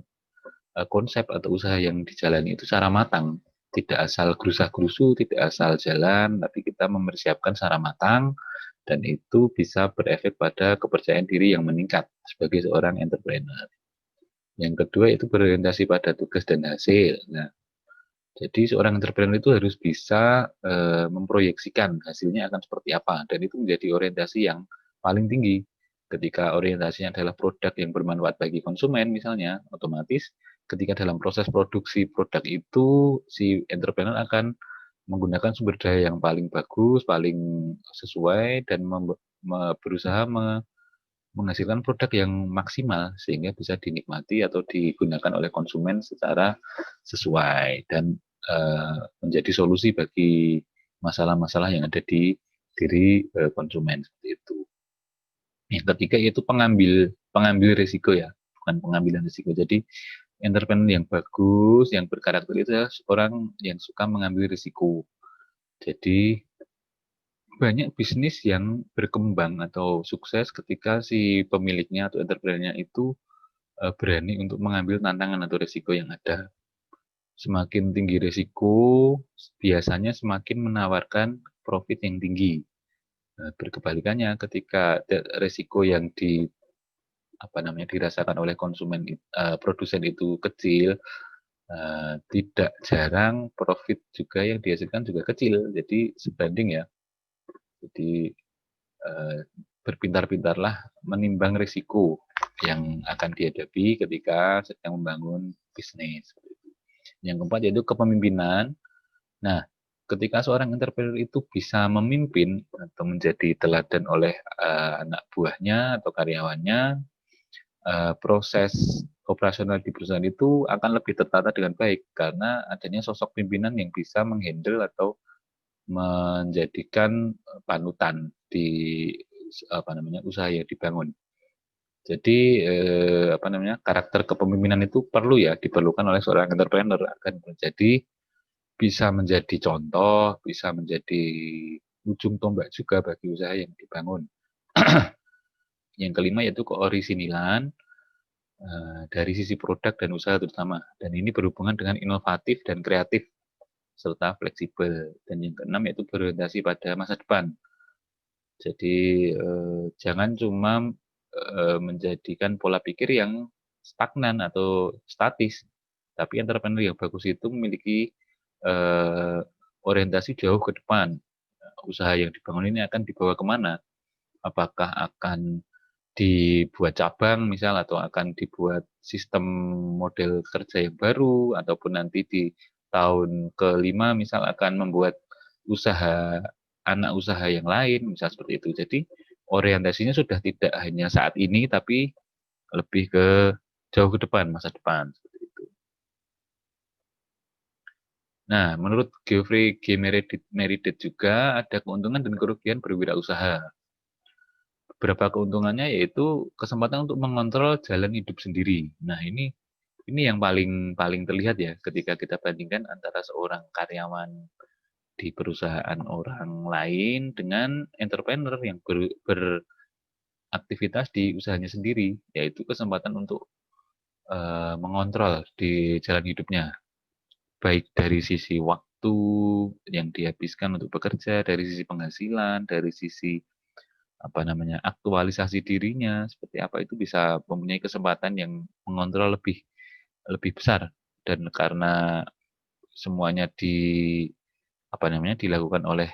[SPEAKER 1] konsep atau usaha yang dijalani itu secara matang. Tidak asal gerusa-gerusu, tidak asal jalan, tapi kita mempersiapkan secara matang, dan itu bisa berefek pada kepercayaan diri yang meningkat sebagai seorang entrepreneur. Yang kedua itu berorientasi pada tugas dan hasil. Nah, jadi seorang entrepreneur itu harus bisa memproyeksikan hasilnya akan seperti apa, dan itu menjadi orientasi yang paling tinggi. Ketika orientasinya adalah produk yang bermanfaat bagi konsumen misalnya, otomatis ketika dalam proses produksi produk itu si entrepreneur akan menggunakan sumber daya yang paling bagus, paling sesuai, dan berusaha menghasilkan produk yang maksimal sehingga bisa dinikmati atau digunakan oleh konsumen secara sesuai dan menjadi solusi bagi masalah-masalah yang ada di diri konsumen, seperti itu. Yang ketiga yaitu pengambil risiko ya, bukan pengambilan risiko. Jadi entrepreneur yang bagus, yang berkarakter itu adalah orang yang suka mengambil risiko. Jadi banyak bisnis yang berkembang atau sukses ketika si pemiliknya atau entrepreneurnya itu berani untuk mengambil tantangan atau risiko yang ada. Semakin tinggi risiko, biasanya semakin menawarkan profit yang tinggi. Berkebalikannya, ketika risiko yang dirasakan oleh konsumen produsen itu kecil, tidak jarang profit juga yang dihasilkan juga kecil. Jadi sebanding ya. Jadi berpintar-pintarlah menimbang risiko yang akan dihadapi ketika sedang membangun bisnis. Yang keempat yaitu kepemimpinan. Nah, ketika seorang entrepreneur itu bisa memimpin atau menjadi teladan oleh anak buahnya atau karyawannya, proses operasional di perusahaan itu akan lebih tertata dengan baik karena adanya sosok pimpinan yang bisa menghandle atau menjadikan panutan di usaha yang dibangun. Jadi karakter kepemimpinan itu perlu ya diperlukan oleh seorang entrepreneur agar bisa menjadi contoh, bisa menjadi ujung tombak juga bagi usaha yang dibangun. Yang kelima yaitu keorisinilan dari sisi produk dan usaha terutama. Dan ini berhubungan dengan inovatif dan kreatif serta fleksibel. Dan yang keenam yaitu berorientasi pada masa depan. Jadi jangan cuma menjadikan pola pikir yang stagnan atau statis. Tapi entrepreneur yang bagus itu memiliki orientasi jauh ke depan. Usaha yang dibangun ini akan dibawa kemana? Apakah akan dibuat cabang misal atau akan dibuat sistem model kerja yang baru ataupun nanti di tahun ke-5 misal akan membuat usaha anak usaha yang lain misal seperti itu. Jadi orientasinya sudah tidak hanya saat ini tapi lebih ke jauh ke depan, masa depan seperti itu. Nah, menurut Geoffrey G. Meredith juga ada keuntungan dan kerugian berwirausaha. Beberapa keuntungannya yaitu kesempatan untuk mengontrol jalan hidup sendiri. Nah, ini yang paling terlihat ya ketika kita bandingkan antara seorang karyawan di perusahaan orang lain dengan entrepreneur yang beraktivitas di usahanya sendiri, yaitu kesempatan untuk mengontrol di jalan hidupnya, baik dari sisi waktu yang dihabiskan untuk bekerja, dari sisi penghasilan, dari sisi aktualisasi dirinya seperti apa itu bisa mempunyai kesempatan yang mengontrol lebih lebih besar dan karena semuanya dilakukan oleh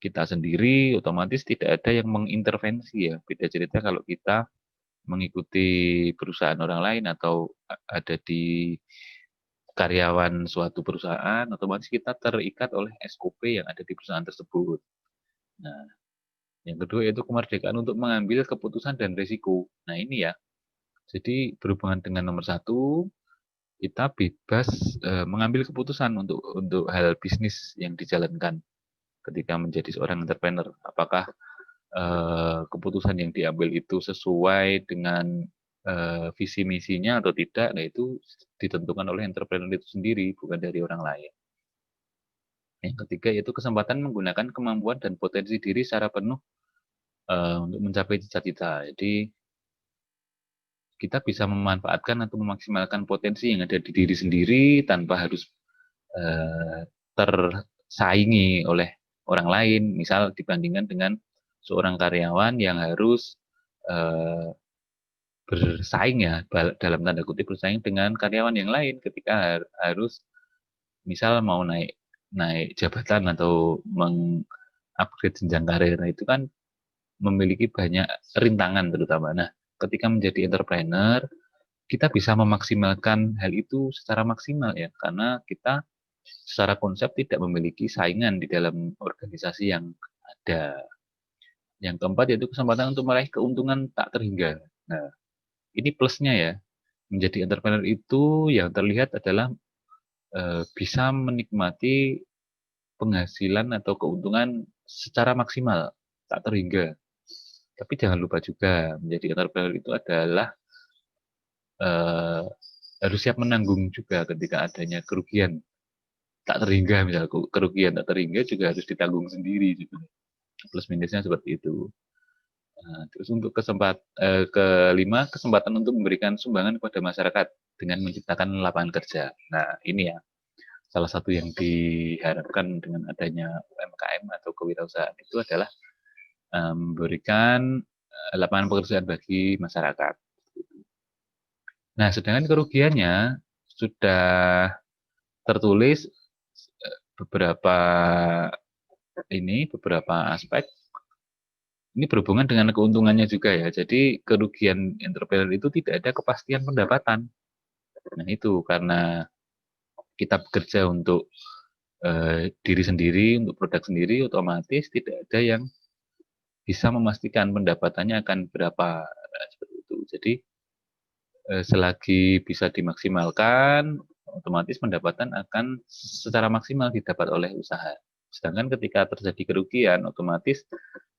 [SPEAKER 1] kita sendiri otomatis tidak ada yang mengintervensi ya. Beda cerita kalau kita mengikuti perusahaan orang lain atau ada di karyawan suatu perusahaan otomatis kita terikat oleh SOP yang ada di perusahaan tersebut. Nah, yang kedua yaitu kemerdekaan untuk mengambil keputusan dan risiko. Nah ini ya, jadi berhubungan dengan nomor satu, kita bebas mengambil keputusan untuk hal bisnis yang dijalankan ketika menjadi seorang entrepreneur. Apakah keputusan yang diambil itu sesuai dengan visi misinya atau tidak? Nah itu ditentukan oleh entrepreneur itu sendiri, bukan dari orang lain. Yang ketiga yaitu kesempatan menggunakan kemampuan dan potensi diri secara penuh untuk mencapai cita-cita. Jadi kita bisa memanfaatkan atau memaksimalkan potensi yang ada di diri sendiri tanpa harus tersaingi oleh orang lain. Misal dibandingkan dengan seorang karyawan yang harus bersaing ya dalam tanda kutip bersaing dengan karyawan yang lain ketika harus misal mau naik jabatan atau mengupgrade jenjang karir. Nah, itu kan memiliki banyak rintangan terutama. Nah, ketika menjadi entrepreneur, kita bisa memaksimalkan hal itu secara maksimal ya, karena kita secara konsep tidak memiliki saingan di dalam organisasi yang ada. Yang keempat yaitu kesempatan untuk meraih keuntungan tak terhingga. Nah, ini plusnya ya. Menjadi entrepreneur itu yang terlihat adalah bisa menikmati penghasilan atau keuntungan secara maksimal, tak terhingga. Tapi jangan lupa juga menjadi entrepreneur itu adalah harus siap menanggung juga ketika adanya kerugian tak terhingga, misalnya kerugian tak terhingga juga harus ditanggung sendiri gitu. Plus minusnya seperti itu. Nah, terus untuk kelima, kesempatan untuk memberikan sumbangan kepada masyarakat dengan menciptakan lapangan kerja. Nah, ini ya salah satu yang diharapkan dengan adanya UMKM atau kewirausahaan itu adalah memberikan lapangan pekerjaan bagi masyarakat. Nah, sedangkan kerugiannya sudah tertulis beberapa aspek. Ini berhubungan dengan keuntungannya juga ya. Jadi kerugian entrepreneur itu tidak ada kepastian pendapatan. Nah itu karena kita bekerja untuk diri sendiri, untuk produk sendiri, otomatis tidak ada yang bisa memastikan pendapatannya akan berapa, seperti itu. Jadi, selagi bisa dimaksimalkan, otomatis pendapatan akan secara maksimal didapat oleh usaha. Sedangkan ketika terjadi kerugian, otomatis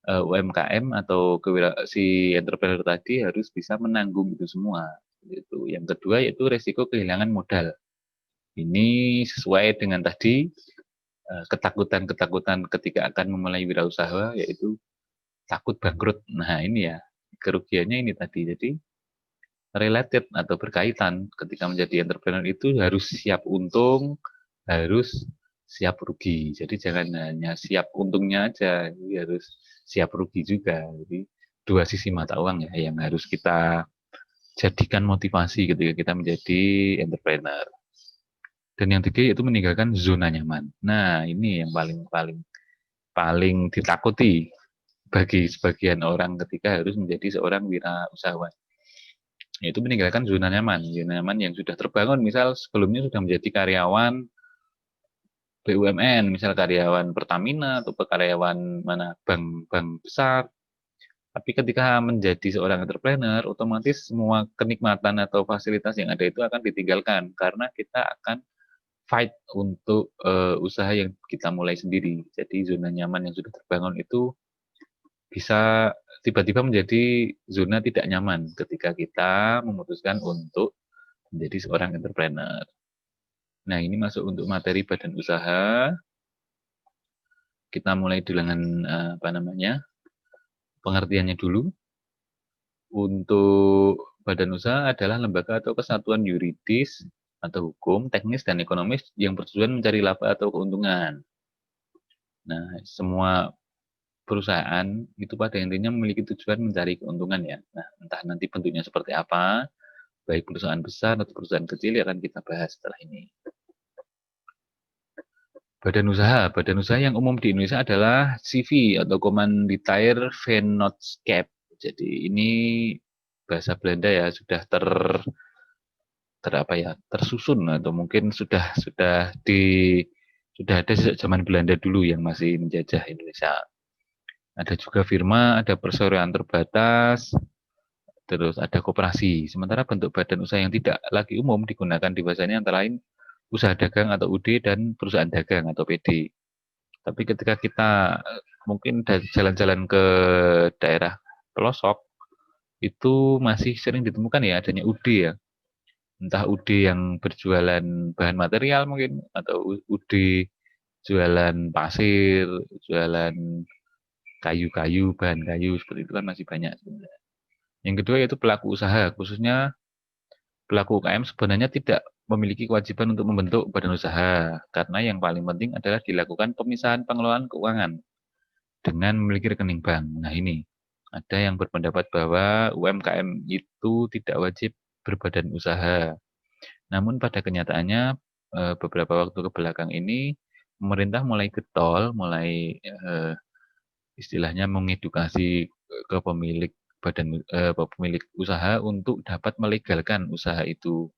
[SPEAKER 1] UMKM atau si entrepreneur tadi harus bisa menanggung itu semua. Itu. Yang kedua yaitu resiko kehilangan modal. Ini sesuai dengan tadi ketakutan-ketakutan ketika akan memulai wirausaha, yaitu takut bangkrut. Nah ini ya kerugiannya ini tadi. Jadi related atau berkaitan ketika menjadi entrepreneur itu harus siap untung, harus siap rugi. Jadi jangan hanya siap untungnya aja, jadi harus siap rugi juga. Jadi dua sisi mata uang ya yang harus kita jadikan motivasi ketika kita menjadi entrepreneur. Dan yang ketiga yaitu meninggalkan zona nyaman. Nah, ini yang paling ditakuti bagi sebagian orang ketika harus menjadi seorang wirausahawan. Yaitu meninggalkan zona nyaman yang sudah terbangun, misal sebelumnya sudah menjadi karyawan BUMN, misal karyawan Pertamina atau karyawan mana bank besar. Tapi ketika menjadi seorang entrepreneur, otomatis semua kenikmatan atau fasilitas yang ada itu akan ditinggalkan karena kita akan fight untuk usaha yang kita mulai sendiri. Jadi zona nyaman yang sudah terbangun itu bisa tiba-tiba menjadi zona tidak nyaman ketika kita memutuskan untuk menjadi seorang entrepreneur. Nah, ini masuk untuk materi badan usaha. Kita mulai dengan pengertiannya dulu. Untuk badan usaha adalah lembaga atau kesatuan yuridis atau hukum, teknis, dan ekonomis yang bertujuan mencari laba atau keuntungan. Nah, semua perusahaan itu pada intinya memiliki tujuan mencari keuntungan ya. Nah, entah nanti bentuknya seperti apa, baik perusahaan besar atau perusahaan kecil yang akan kita bahas setelah ini. Badan usaha yang umum di Indonesia adalah CV atau Commanditair Vennootschap. Jadi ini bahasa Belanda ya, sudah tersusun atau mungkin sudah ada sejak zaman Belanda dulu yang masih menjajah Indonesia. Ada juga firma, ada perseroan terbatas, terus ada koperasi. Sementara bentuk badan usaha yang tidak lagi umum digunakan di bahasa ini antara lain usaha dagang atau UD dan perusahaan dagang atau PD. Tapi ketika kita mungkin jalan-jalan ke daerah pelosok, itu masih sering ditemukan ya adanya UD ya. Entah UD yang berjualan bahan material mungkin, atau UD jualan pasir, jualan kayu-kayu, bahan kayu, seperti itu kan masih banyak sebenarnya. Yang kedua yaitu pelaku usaha, khususnya pelaku UKM sebenarnya tidak memiliki kewajiban untuk membentuk badan usaha, karena yang paling penting adalah dilakukan pemisahan pengelolaan keuangan dengan memiliki rekening bank. Nah ini, ada yang berpendapat bahwa UMKM itu tidak wajib berbadan usaha. Namun pada kenyataannya beberapa waktu ke belakang ini pemerintah mulai getol, mulai istilahnya mengedukasi ke pemilik usaha untuk dapat melegalkan usaha itu,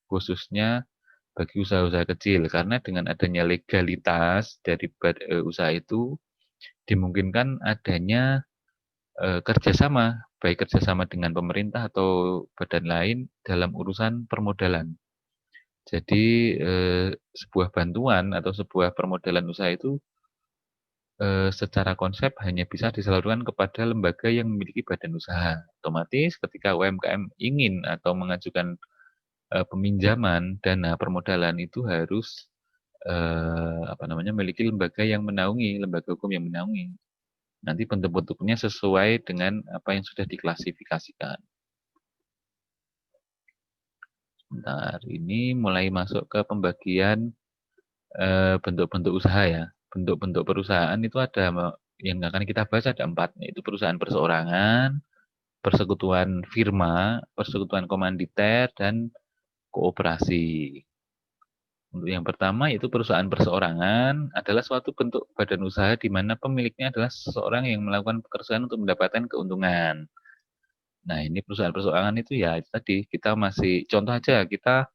[SPEAKER 1] khususnya bagi usaha-usaha kecil, karena dengan adanya legalitas dari usaha itu dimungkinkan adanya kerjasama, baik kerjasama dengan pemerintah atau badan lain dalam urusan permodalan. Jadi sebuah bantuan atau sebuah permodalan usaha itu secara konsep hanya bisa disalurkan kepada lembaga yang memiliki badan usaha. Otomatis ketika UMKM ingin atau mengajukan peminjaman dana permodalan itu harus memiliki lembaga yang menaungi, lembaga hukum yang menaungi. Nanti bentuk-bentuknya sesuai dengan apa yang sudah diklasifikasikan. Sebentar, ini mulai masuk ke pembagian bentuk-bentuk usaha ya. Bentuk-bentuk perusahaan itu ada yang akan kita bahas ada 4, yaitu perusahaan perseorangan, persekutuan firma, persekutuan komanditer, dan kooperasi. Untuk yang pertama yaitu perusahaan perseorangan adalah suatu bentuk badan usaha di mana pemiliknya adalah seseorang yang melakukan pekerjaan untuk mendapatkan keuntungan. Nah, ini perusahaan perseorangan itu ya itu tadi kita masih contoh aja kita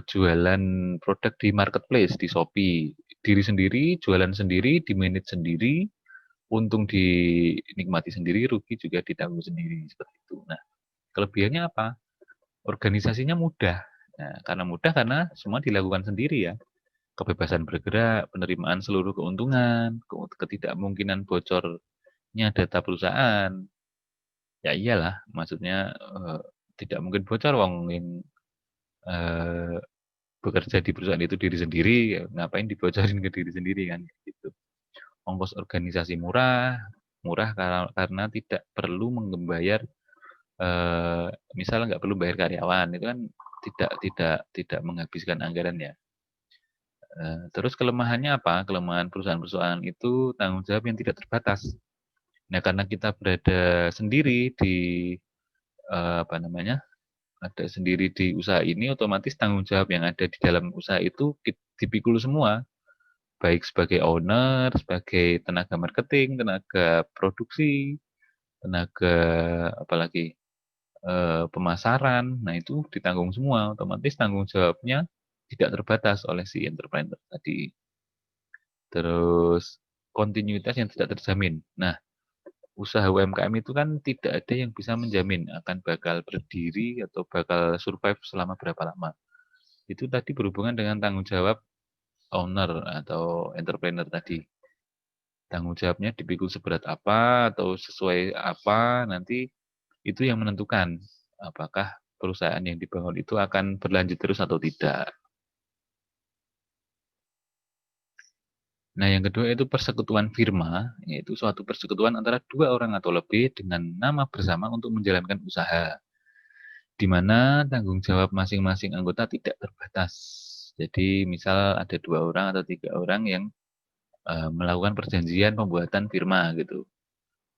[SPEAKER 1] jualan produk di marketplace, di Shopee. Diri sendiri, jualan sendiri, di-manage sendiri, untung dinikmati sendiri, rugi juga ditanggung sendiri, seperti itu. Nah, kelebihannya apa? Organisasinya mudah. Nah, karena mudah karena semua dilakukan sendiri ya. Kebebasan bergerak, penerimaan seluruh keuntungan, ketidakmungkinan bocornya data perusahaan. Ya iyalah, maksudnya tidak mungkin bocor wong yang eh, bekerja di perusahaan itu diri sendiri, ya ngapain dibocorin ke diri sendiri kan gitu. Ongkos organisasi murah, murah karena tidak perlu membayar misal nggak perlu bayar karyawan itu kan tidak menghabiskan anggaran ya. Terus kelemahannya apa? Kelemahan perusahaan-perusahaan itu tanggung jawab yang tidak terbatas. Nah, karena kita berada sendiri di apa namanya? Ada sendiri di usaha ini, otomatis tanggung jawab yang ada di dalam usaha itu dipikul semua, baik sebagai owner, sebagai tenaga marketing, tenaga produksi, tenaga apalagi pemasaran. Nah, itu ditanggung semua, otomatis tanggung jawabnya tidak terbatas oleh si entrepreneur tadi. Terus kontinuitas yang tidak terjamin. Nah, usaha UMKM itu kan tidak ada yang bisa menjamin akan bakal berdiri atau bakal survive selama berapa lama. Itu tadi berhubungan dengan tanggung jawab owner atau entrepreneur tadi. Tanggung jawabnya dipikul seberat apa atau sesuai apa, nanti itu yang menentukan apakah perusahaan yang dibangun itu akan berlanjut terus atau tidak. Nah, yang kedua itu persekutuan firma, yaitu suatu persekutuan antara dua orang atau lebih dengan nama bersama untuk menjalankan usaha, di mana tanggung jawab masing-masing anggota tidak terbatas. Jadi, misal ada 2 orang atau 3 orang yang melakukan perjanjian pembuatan firma gitu.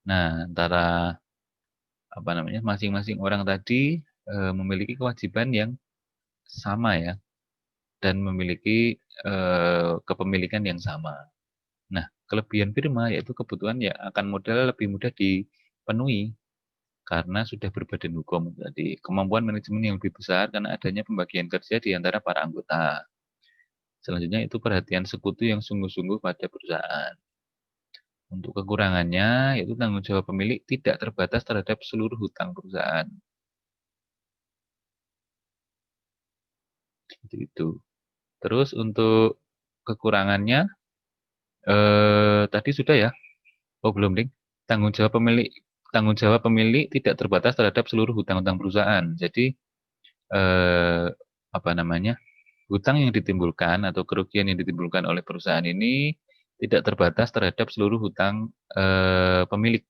[SPEAKER 1] Nah, antara apa namanya masing-masing orang tadi memiliki kewajiban yang sama ya dan memiliki kepemilikan yang sama. Nah, kelebihan firma yaitu kebutuhan yang akan modal lebih mudah dipenuhi karena sudah berbadan hukum. Jadi, kemampuan manajemen yang lebih besar karena adanya pembagian kerja di antara para anggota. Selanjutnya itu perhatian sekutu yang sungguh-sungguh pada perusahaan. Untuk kekurangannya, yaitu tanggung jawab pemilik tidak terbatas terhadap seluruh hutang perusahaan. Seperti itu. Terus untuk kekurangannya, tadi sudah ya? Oh belum, Ding. Tanggung jawab pemilik tanggung jawab pemilik tidak terbatas terhadap seluruh hutang-hutang perusahaan. Jadi, eh, apa namanya, hutang yang ditimbulkan atau kerugian yang ditimbulkan oleh perusahaan ini tidak terbatas terhadap seluruh hutang pemilik.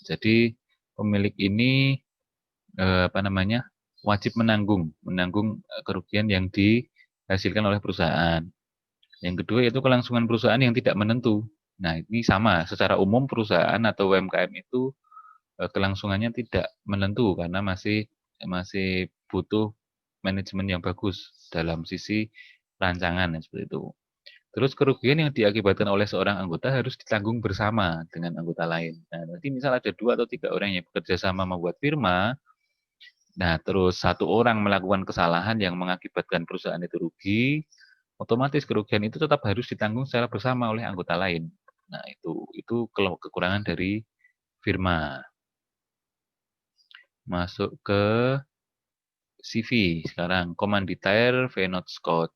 [SPEAKER 1] Jadi, pemilik ini apa namanya, wajib menanggung menanggung kerugian yang dihasilkan oleh perusahaan. Yang kedua yaitu kelangsungan perusahaan yang tidak menentu. Nah, ini sama, secara umum perusahaan atau UMKM itu kelangsungannya tidak menentu karena masih masih butuh manajemen yang bagus dalam sisi rancangan ya, seperti itu. Terus kerugian yang diakibatkan oleh seorang anggota harus ditanggung bersama dengan anggota lain. Nah, nanti misal ada 2 atau 3 orang yang bekerja sama membuat firma, nah terus 1 orang melakukan kesalahan yang mengakibatkan perusahaan itu rugi, otomatis kerugian itu tetap harus ditanggung secara bersama oleh anggota lain. Nah, itu kekurangan dari firma. Masuk ke CV sekarang, Commanditaire Vennootschap.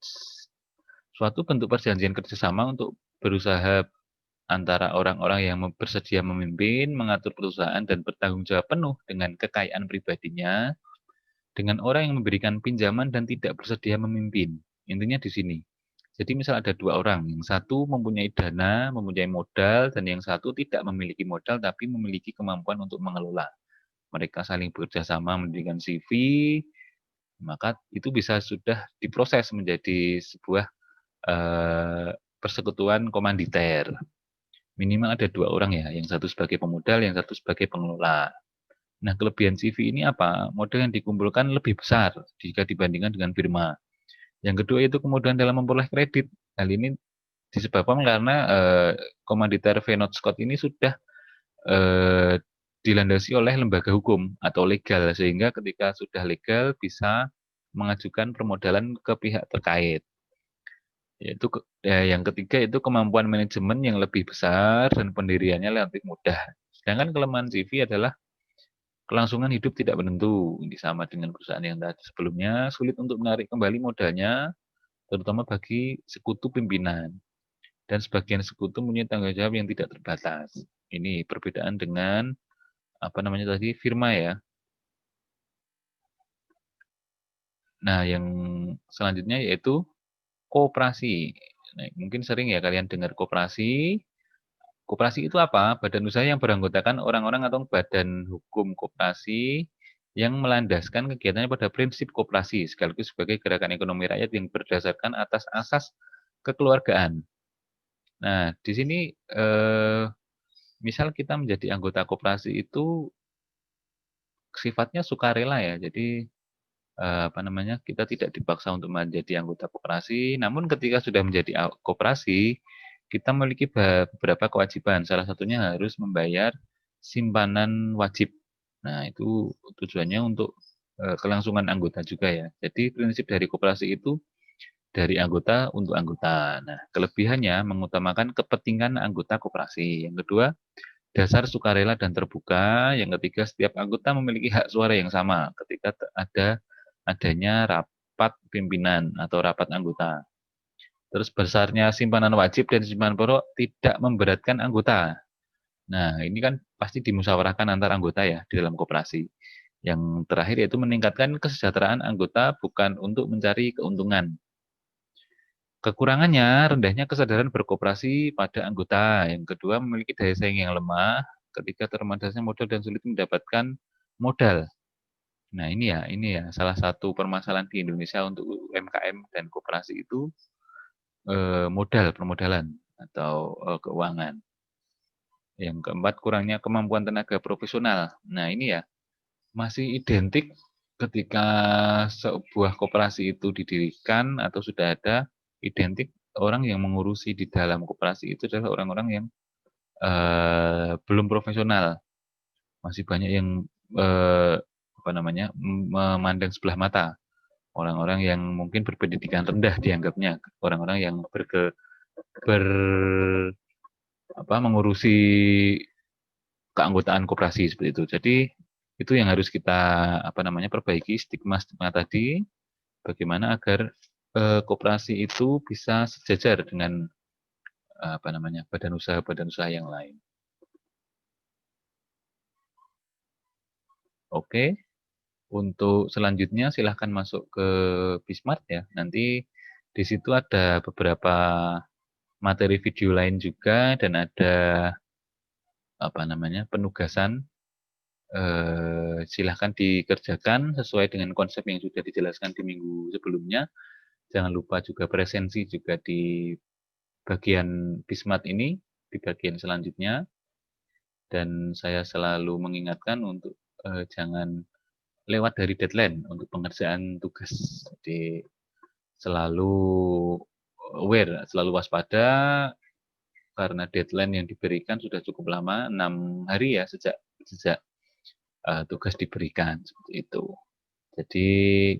[SPEAKER 1] Suatu bentuk perjanjian kerjasama untuk berusaha antara orang-orang yang bersedia memimpin, mengatur perusahaan, dan bertanggung jawab penuh dengan kekayaan pribadinya, dengan orang yang memberikan pinjaman dan tidak bersedia memimpin. Intinya di sini. Jadi misal ada 2 orang, yang satu mempunyai dana, mempunyai modal, dan yang satu tidak memiliki modal tapi memiliki kemampuan untuk mengelola. Mereka saling bekerja sama mendirikan CV, maka itu bisa sudah diproses menjadi sebuah persekutuan komanditer. Minimal ada 2 orang ya, yang satu sebagai pemodal, yang satu sebagai pengelola. Nah, kelebihan CV ini apa? Modal yang dikumpulkan lebih besar jika dibandingkan dengan firma. Yang kedua itu kemudahan dalam memperoleh kredit. Hal ini disebabkan karena komanditer Vennootschap ini sudah eh, dilandasi oleh lembaga hukum atau legal, sehingga ketika sudah legal bisa mengajukan permodalan ke pihak terkait. Yaitu yang ketiga itu kemampuan manajemen yang lebih besar dan pendiriannya lebih mudah. Sedangkan kelemahan CV adalah kelangsungan hidup tidak menentu. Ini sama dengan perusahaan yang tadi sebelumnya, sulit untuk menarik kembali modalnya, terutama bagi sekutu pimpinan. Dan sebagian sekutu punya tanggung jawab yang tidak terbatas. Ini perbedaan dengan apa namanya tadi firma ya. Nah, yang selanjutnya yaitu koperasi. Nah, mungkin sering ya kalian dengar koperasi. Koperasi itu apa? Badan usaha yang beranggotakan orang-orang atau badan hukum koperasi yang melandaskan kegiatannya pada prinsip koperasi sekaligus sebagai gerakan ekonomi rakyat yang berdasarkan atas asas kekeluargaan. Nah, di sini misal kita menjadi anggota koperasi itu sifatnya sukarela ya. Jadi apa namanya, kita tidak dipaksa untuk menjadi anggota koperasi, namun ketika sudah menjadi koperasi, kita memiliki beberapa kewajiban. Salah satunya harus membayar simpanan wajib. Nah, itu tujuannya untuk kelangsungan anggota juga ya. Jadi prinsip dari koperasi itu dari anggota untuk anggota. Nah, kelebihannya mengutamakan kepentingan anggota koperasi. Yang kedua, dasar sukarela dan terbuka. Yang ketiga, setiap anggota memiliki hak suara yang sama ketika adanya rapat pimpinan atau rapat anggota. Terus besarnya simpanan wajib dan simpanan pokok tidak memberatkan anggota. Nah, ini kan pasti dimusyawarahkan antar anggota ya di dalam koperasi. Yang terakhir yaitu meningkatkan kesejahteraan anggota bukan untuk mencari keuntungan. Kekurangannya, rendahnya kesadaran berkoperasi pada anggota. Yang kedua, memiliki daya saing yang lemah. Ketiga, terbatasnya modal dan sulit mendapatkan modal. Nah, ini ya salah satu permasalahan di Indonesia untuk UMKM dan koperasi itu permodalan atau keuangan. Yang keempat, kurangnya kemampuan tenaga profesional. Nah, ini ya masih identik ketika sebuah koperasi itu didirikan atau sudah ada, identik orang yang mengurusi di dalam koperasi itu adalah orang-orang yang belum profesional. Masih banyak yang apa namanya memandang sebelah mata. Orang-orang yang mungkin berpendidikan rendah dianggapnya, orang-orang yang ber mengurusi keanggotaan koperasi seperti itu. Jadi itu yang harus kita perbaiki stigma-stigma tadi, bagaimana agar koperasi itu bisa sejajar dengan badan usaha yang lain. Oke, untuk selanjutnya silahkan masuk ke Bismart ya. Nanti di situ ada beberapa materi video lain juga dan ada penugasan. Silahkan dikerjakan sesuai dengan konsep yang sudah dijelaskan di minggu sebelumnya. Jangan lupa juga presensi juga di bagian Bismart ini, di bagian selanjutnya. Dan saya selalu mengingatkan untuk jangan lewat dari deadline untuk pengerjaan tugas. Jadi selalu aware, selalu waspada karena deadline yang diberikan sudah cukup lama, 6 hari ya sejak tugas diberikan seperti itu. Jadi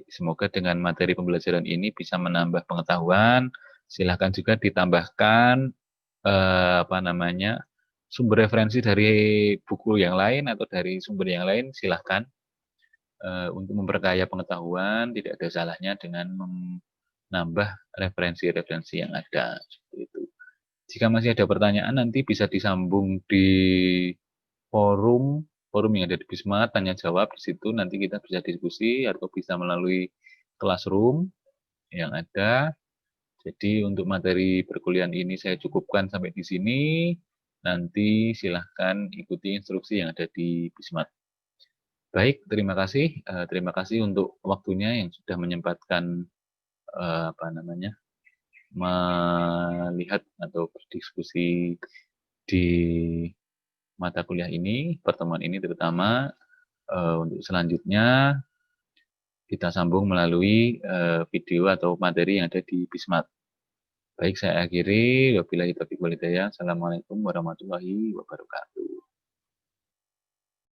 [SPEAKER 1] semoga dengan materi pembelajaran ini bisa menambah pengetahuan. Silahkan juga ditambahkan sumber referensi dari buku yang lain atau dari sumber yang lain. Silahkan untuk memperkaya pengetahuan. Tidak ada salahnya dengan menambah referensi-referensi yang ada. Seperti itu. Jika masih ada pertanyaan nanti bisa disambung di forum yang ada di Bismart, tanya jawab di situ, nanti kita bisa diskusi atau bisa melalui classroom yang ada. Jadi untuk materi perkuliahan ini saya cukupkan sampai di sini. Nanti silahkan ikuti instruksi yang ada di Bismart. Baik, terima kasih untuk waktunya yang sudah menyempatkan melihat atau berdiskusi di mata kuliah ini, pertemuan ini terutama. Untuk selanjutnya kita sambung melalui video atau materi yang ada di Bismart. Baik, saya akhiri. Wabillahi taufiq wal hidayah. Assalamualaikum warahmatullahi wabarakatuh.